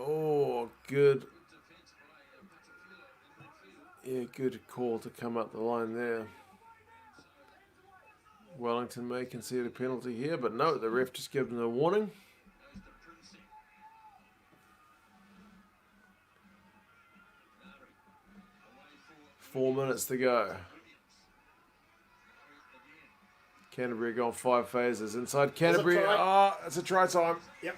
Oh, good. Yeah, good call to come up the line there. Wellington may concede a penalty here, but no, the ref just gave them a warning. Four minutes to go. Canterbury gone 5 phases. Inside Canterbury. Oh, it's a try time. Yep.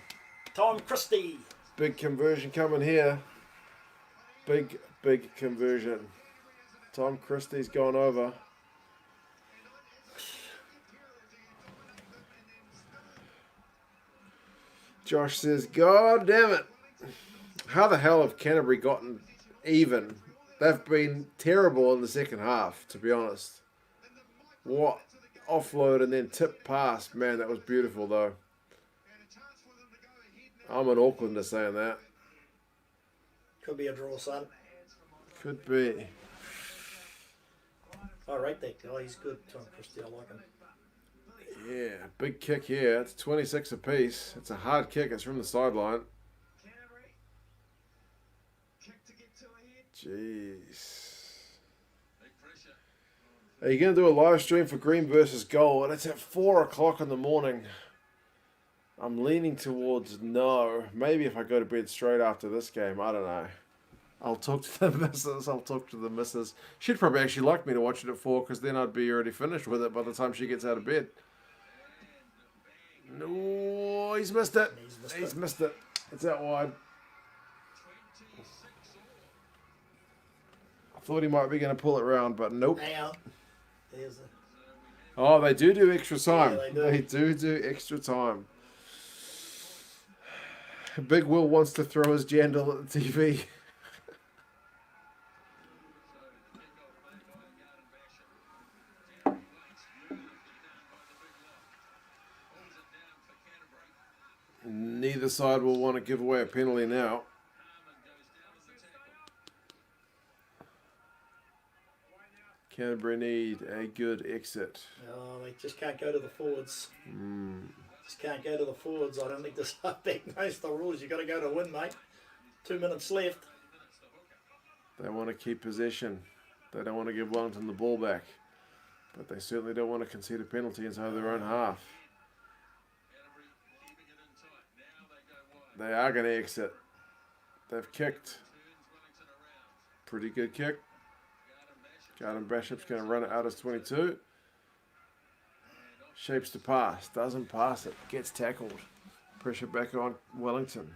Tom Christie. Big conversion coming here. Big conversion. Tom Christie's gone over. Josh says, God damn it. How the hell have Canterbury gotten even? They've been terrible in the second half, to be honest. What? Offload and then tip pass. Man, that was beautiful, though. I'm an Aucklander saying that. Could be a draw, son. Could be. I rate that guy. He's good, Tom Christie. I like him. Yeah, big kick here. It's 26 apiece. It's a hard kick. It's from the sideline. Jeez. Are you going to do a live stream for Green versus Gold? And it's at 4 o'clock in the morning. I'm leaning towards no. Maybe if I go to bed straight after this game. I don't know. I'll talk to the missus. She'd probably actually like me to watch it at 4 because then I'd be already finished with it by the time she gets out of bed. No, he's missed it. He's missed it. It's out wide. I thought he might be going to pull it round, but nope. Now, there's a... Oh, they do extra time. Yeah, they do extra time. Big Will wants to throw his jandal at the TV. Neither side will want to give away a penalty now. Canterbury need a good exit. Oh, they just can't go to the forwards. Just can't go to the forwards. I don't think this back knows the rules. You've got to go to win, mate. 2 minutes left. They want to keep possession. They don't want to give Wellington the ball back. But they certainly don't want to concede a penalty inside their own half. They are going to exit. They've kicked. Pretty good kick. Garden Bishop's going to run it out as 22. Shapes to pass. Doesn't pass it. Gets tackled. Pressure back on Wellington.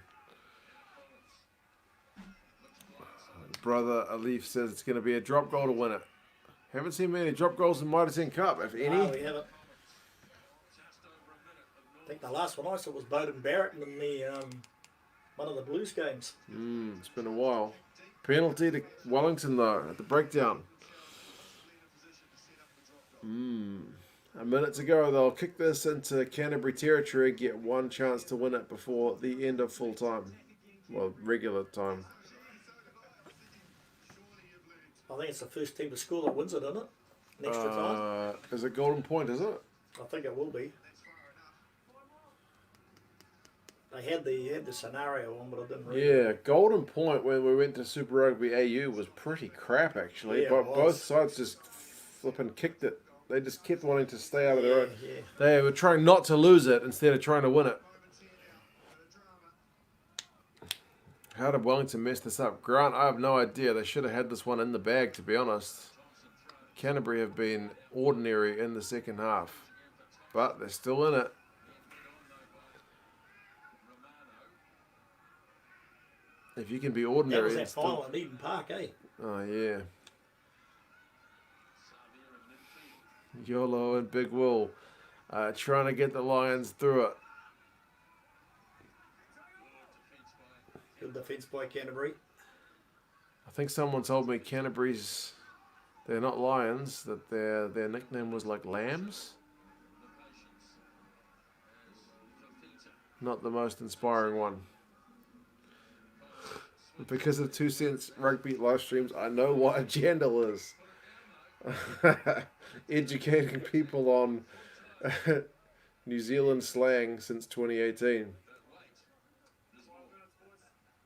Brother Alif says it's going to be a drop goal to win it. Haven't seen many drop goals in Mitre 10 Cup, if any. No, we haven't. I think the last one I saw was Bowden Barrett in the one of the Blues games. It's been a while. Penalty to Wellington, though, at the breakdown. A minute to go. They'll kick this into Canterbury territory, get one chance to win it before the end of full time. Well, regular time. I think it's the first team to score that wins it, isn't it? In extra time. Is it Golden Point, is it? I think it will be. They had the scenario on, but I didn't read it. Yeah, Golden Point when we went to Super Rugby AU was pretty crap, actually. Yeah, But it was. both sides just flipping kicked it. They just kept wanting to stay out of their own. Yeah. They were trying not to lose it instead of trying to win it. How did Wellington mess this up? Grant, I have no idea. They should have had this one in the bag, to be honest. Canterbury have been ordinary in the second half. But they're still in it. If you can be That ordinary was and that still... final at Eden Park, eh? Oh, yeah. YOLO and Big Will trying to get the Lions through it. Good defence by Canterbury. I think someone told me Canterbury's... They're not Lions, that their nickname was like Lambs. Not the most inspiring one. Because of 2 cents rugby live streams, I know what a jandal is. Educating people on New Zealand slang since 2018.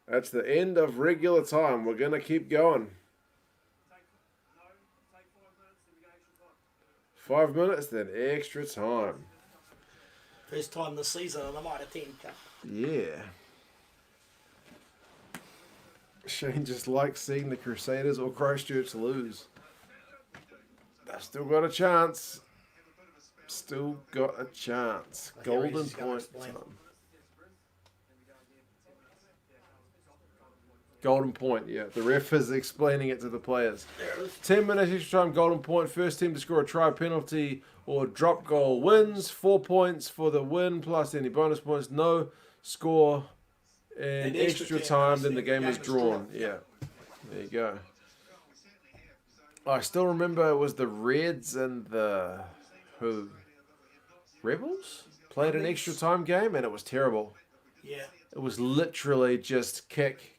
That's the end of regular time. We're going to keep going. 5 minutes, then extra time. First time this season in the Mitre 10 Cup. Yeah. Shane just likes seeing the Crusaders or Christchurch lose. They've still got a chance. Still got a chance. I hear he's Golden just gonna point explain. time. Golden point, yeah. The ref is explaining it to the players. 10 minutes extra time, golden point. First team to score a try, penalty, or drop goal wins. 4 points for the win, plus any bonus points. No score in extra time, then the game is drawn. Yeah. There you go. I still remember it was the Reds and the... Who? Rebels? Played an extra time game, and it was terrible. Yeah. It was literally just kick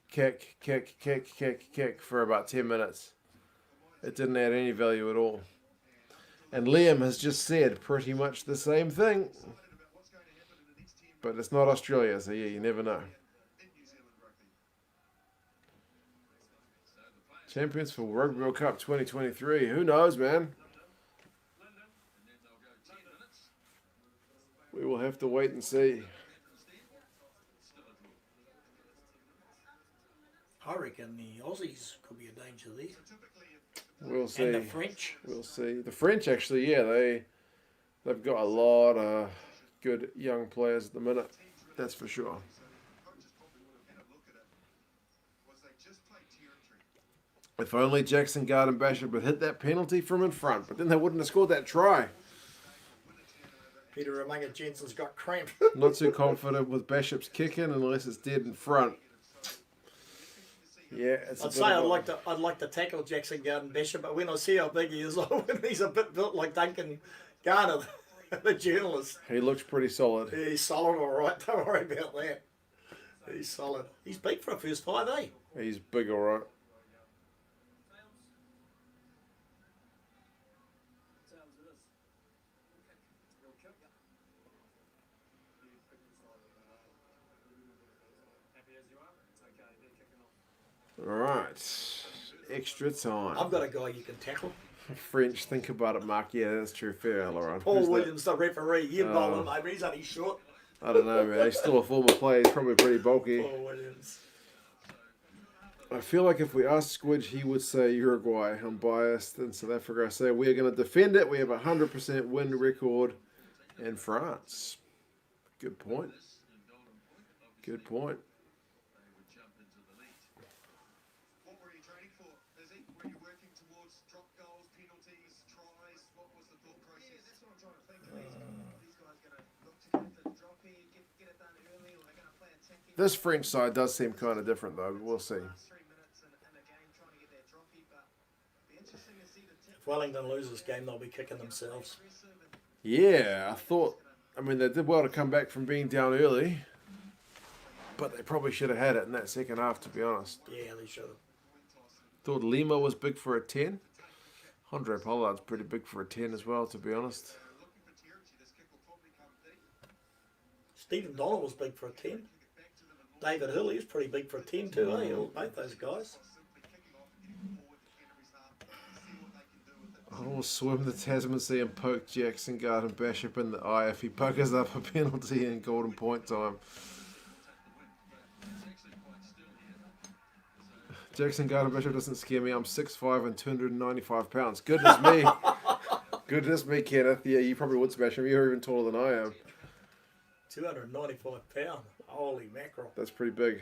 for about 10 minutes. It didn't add any value at all. And Liam has just said pretty much the same thing. But it's not Australia, so yeah, you never know. Champions for Rugby World Cup 2023. Who knows, man? We will have to wait and see. I reckon the Aussies could be a danger there. We'll see. And the French. We'll see. The French, actually, yeah, they've got a lot of good young players at the minute. That's for sure. If only Jackson Garden Bishop had hit that penalty from in front, but then they wouldn't have scored that try. Peter Ramanga Jensen's got cramp. Not too confident with Bishop's kicking unless it's dead in front. Yeah, it's I'd say I'd like to tackle Jackson Garden Bishop, but when I see how big he is, he's a bit built like Duncan Garner, the journalist. He looks pretty solid. He's solid, all right. Don't worry about that. He's solid. He's big for a first 5, eh? He's big, all right. All right, extra time. I've got a guy you can tackle. French, think about it, Mark. Yeah, that's true. Fair, Laurent. Paul Williams, the referee. You bowl him, mate, but he's only short. I don't know, man. He's still a former player. He's probably pretty bulky. Paul Williams. I feel like if we ask Squidge, he would say Uruguay. I'm biased. In South Africa, I say we're going to defend it. We have a 100% win record in France. Good point. Good point. What were you training for? Izzy? Were you working towards drop goals, penalties, tries? What was the thought process? Yeah, that's what I'm trying to think. These guys going to look to get the drop in, get it done early, or they're going to play attacking? This French side does seem kind of different, though. But we'll see. Last 3 minutes in the game trying to get that droppy, but it'll be interesting to see the If Wellington loses game, they'll be kicking themselves. Yeah, I thought. I mean, they did well to come back from being down early, but they probably should have had it in that second half, to be honest. Yeah, they should have. Thought Lima was big for a 10. Andre Pollard's pretty big for a 10 as well, to be honest. Stephen Donald was big for a 10. David Hill, he's pretty big for a 10 too, eh? Both those guys. I will swim the Tasman Sea and poke Jackson Garden Bishop in the eye if he pokers up a penalty in golden point time. Jackson Garden Bishop doesn't scare me. I'm 6'5" and 295 pounds. Goodness me. Goodness me, Kenneth. Yeah, you probably would smash him. You're even taller than I am. 295 pounds. Holy mackerel. That's pretty big.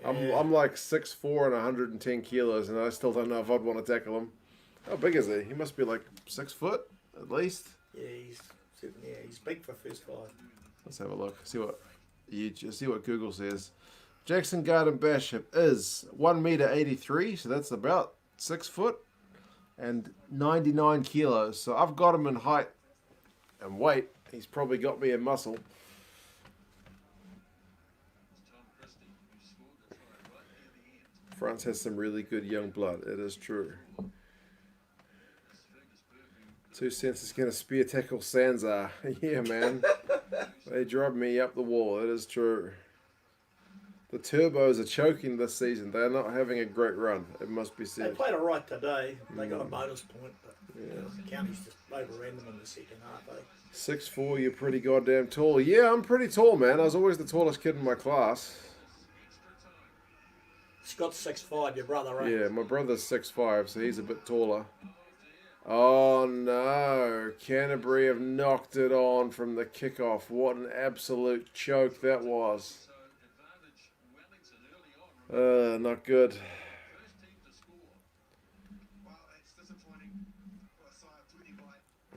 I'm like 6'4" and 110 kilos, and I still don't know if I'd want to tackle him. How big is he? He must be like 6 foot at least. Yeah, he's big for first five. Let's have a look. See what Google says. Jackson Garden Bishop is 1 meter 83, so that's about 6 foot and 99 kilos. So I've got him in height and weight. He's probably got me in muscle. France has some really good young blood. It is true. 2 cents is going to spear tackle Sansa. Yeah, man. They drive me up the wall. It is true. The Turbos are choking this season. They're not having a great run. It must be They said. played all right today. They got a bonus point, but the counties just overran them in the second half. 6'4", you're pretty goddamn tall. Yeah, I'm pretty tall, man. I was always the tallest kid in my class. Scott's 6'5", your brother, right? Yeah, my brother's 6'5", so he's a bit taller. Oh no, Canterbury have knocked it on from the kickoff. What an absolute choke that was. Not good.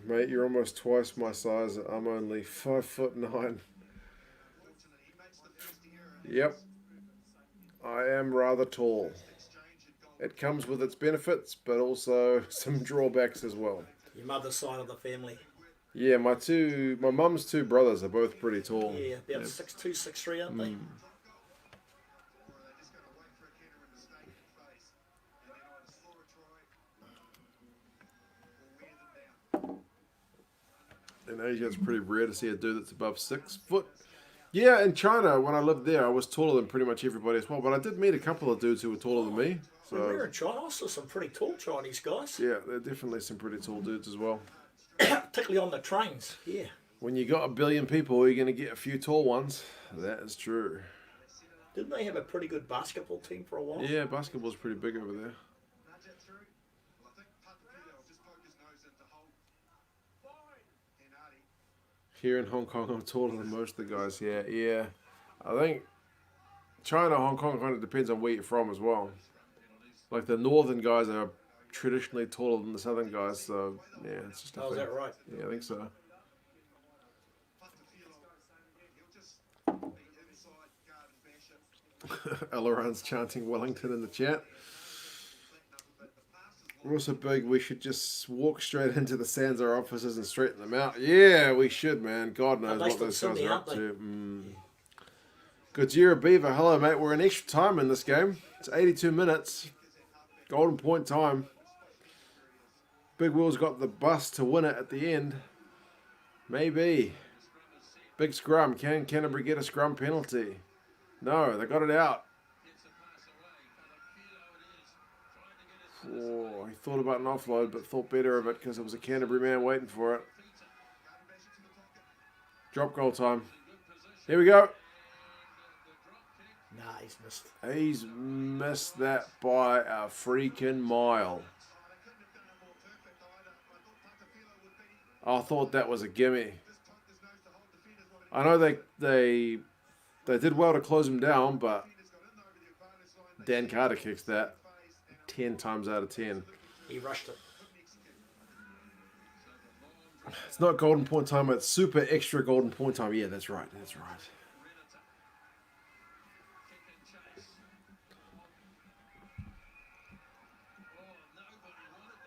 Mate, you're almost twice my size. I'm only 5'9". Yep. I am rather tall. It comes with its benefits, but also some drawbacks as well. Your mother's side of the family. Yeah, my mum's 2 brothers are both pretty tall. Yeah, about 6'2", 6'3", aren't they? In Asia, it's pretty rare to see a dude that's above 6 foot. Yeah, in China, when I lived there, I was taller than pretty much everybody as well. But I did meet a couple of dudes who were taller than me. When we were So in China, I saw some pretty tall Chinese guys. yeah, there are definitely some pretty tall dudes as well. Particularly on the trains, yeah. When you got a billion people, you're going to get a few tall ones. That is true. Didn't they have a pretty good basketball team for a while? Yeah, basketball's pretty big over there. Here in Hong Kong, I'm taller than most of the guys. Yeah. I think China, Hong Kong kind of depends on where you're from as well. Like the northern guys are traditionally taller than the southern guys, so yeah, it's just a Oh, is thing. that right? Yeah, I think so. Elleran's chanting Wellington in the chat. We're also big. We should just walk straight into the Sansa offices and straighten them out. Yeah, we should, man. God knows They what those still guys Sydney, are up aren't to. Godzilla Beaver, hello, mate. We're in extra time in this game. It's 82 minutes. Golden point time. Big Will's got the bus to win it at the end. Maybe. Big scrum. Can Canterbury get a scrum penalty? No, they got it out. Oh, he thought about an offload, but thought better of it because it was a Canterbury man waiting for it. Drop goal time. Here we go. Nah, he's missed. He's missed that by a freaking mile. I thought that was a gimme. I know they did well to close him down, but Dan Carter kicks that 10 times out of 10. He rushed it. It's not golden point time, it's super extra golden point time. Yeah, that's right. That's right.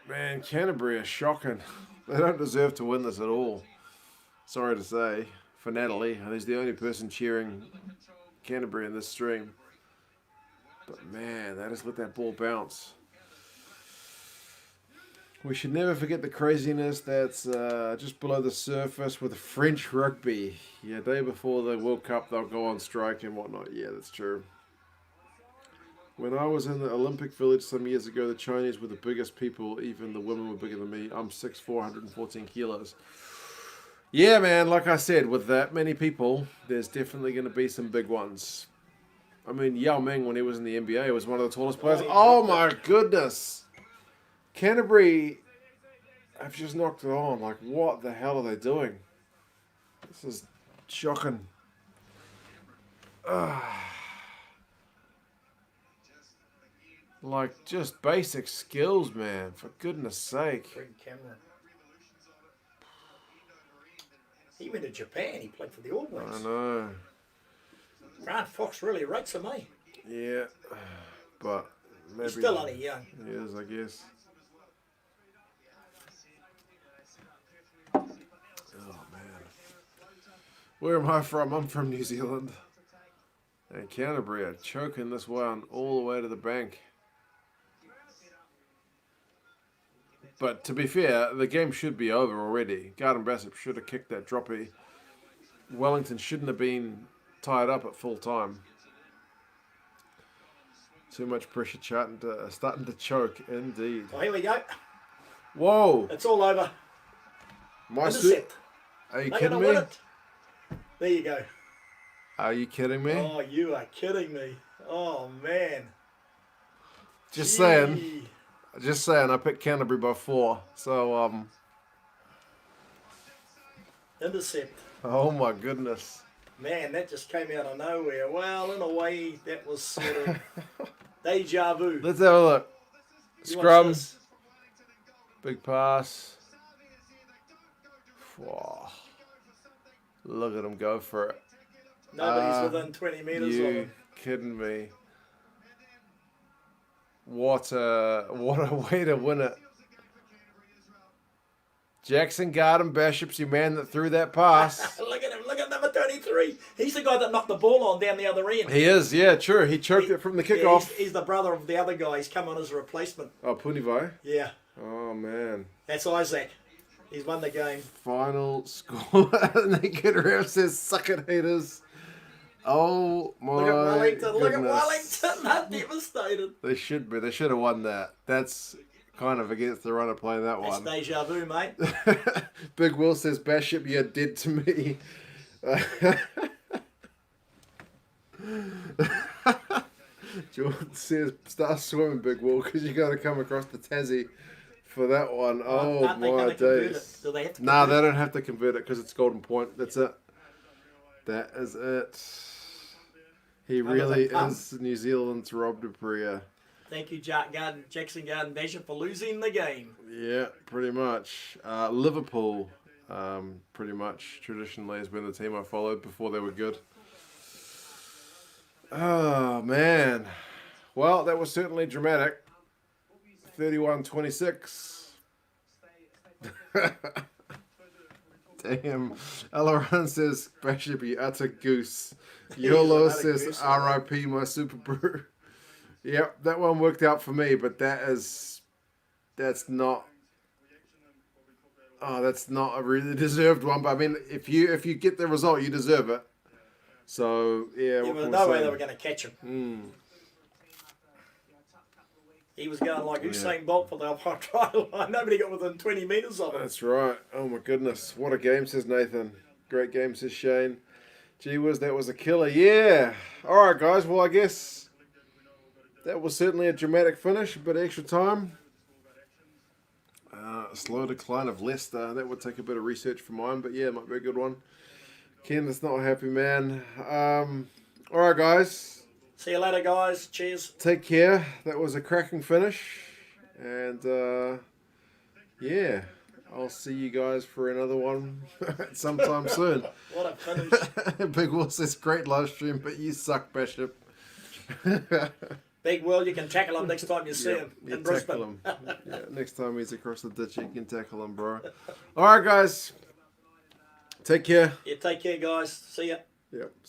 Man, Canterbury are shocking. They don't deserve to win this at all. Sorry to say. For Natalie, and he's the only person cheering Canterbury in this stream. But man, they just let that ball bounce. We should never forget the craziness that's just below the surface with French rugby. Yeah, day before the World Cup, they'll go on strike and whatnot. Yeah, that's true. When I was in the Olympic Village some years ago, the Chinese were the biggest people. Even the women were bigger than me. I'm 6'4", 114 kilos. Yeah, man, like I said, with that many people, there's definitely going to be some big ones. I mean, Yao Ming, when he was in the NBA, was one of the tallest players. Oh, my goodness. Canterbury have just knocked it on. Like, what the hell are they doing? This is shocking. Like, just basic skills, man. For goodness sake. Fred Cameron. He went to Japan. He played for the All I Blacks. know. Grant Fox really rates him, eh? Yeah. But maybe He's still only young. he is, I guess. Oh, man. Where am I from? I'm from New Zealand. And Canterbury are choking this one all the way to the bank. But to be fair, the game should be over already. Garden Bassett should have kicked that droppy. Wellington shouldn't have been tied up at full time. Too much pressure starting to choke, indeed. Oh, here we go. Whoa! It's all over. My suit. Intercept. Are you They're kidding going to me? win it. There you go. Are you kidding me? Oh, you are kidding me. Oh, man. Just Gee. saying. Just saying. I picked Canterbury by 4. So, Intercept. oh my goodness. Man, that just came out of nowhere. Well, in a way, that was sort of deja vu. Let's have a look. You watch Scrum. this. Big pass. Whoa. Look at him go for it. Nobody's within 20 metres of You him. kidding me? What a way to win it. Jackson Garden Bishop's your man that threw that pass. Look at him. Look at number 33. He's the guy that knocked the ball on down the other end. He is, yeah, true. He choked it from the Yeah, kickoff. he's the brother of the other guy. He's come on as a replacement. Oh, Punivai. Yeah, Oh, man. that's Isaac. He's won the game. Final score. Naked Ref says, suck it, haters. Oh, my Look at Wellington. Look at goodness. Wellington. They're devastated. They should be. They should have won that. That's kind of against the runner playing that That's one. deja vu, mate. Big Will says, Bishop, you're dead to me. Jordan says, start swimming, Big Will, because you got to come across the Tassie for that one. Oh, Aren't they my gonna convert it? days. Do they have to Nah, convert they it? don't have to convert it because it's golden point. That's it. That is it. He Under really the pump. is New Zealand's Rob Dupria. Thank you, Jackson Garden Bishop, for losing the game. Yeah, pretty much. Liverpool, pretty much, traditionally has been the team I followed before they were good. Oh, man. Well, that was certainly dramatic. 31-26. Damn. Alaran says, Bishop, you utter goose. YOLO He's another says, goose, RIP my Super Brew. Yep, that one worked out for me, but that's not a really deserved one. But I mean, if you get the result, you deserve it. So yeah, There what was can no we way say? they were going to catch him. Mm. He was going like Yeah. Usain Bolt for the try line. Nobody got within 20 metres of him. That's right. Oh my goodness, what a game, says Nathan. Great game, says Shane. Gee whiz, that was a killer. Yeah. All right, guys. Well, I guess that was certainly a dramatic finish, a bit of extra time. Slow decline of Leicester. That would take a bit of research for mine, but yeah, it might be a good one. Ken, that's not a happy man. All right, guys. See you later, guys. Cheers. Take care. That was a cracking finish. And yeah, I'll see you guys for another one sometime soon. What a finish. Big Will says, great live stream, but you suck, Bishop. Big Will, you can tackle him next time you see him you in tackle Brisbane. him. Yeah, next time he's across the ditch, you can tackle him, bro. All right, guys. Take care. Yeah, take care, guys. See ya. Yep. See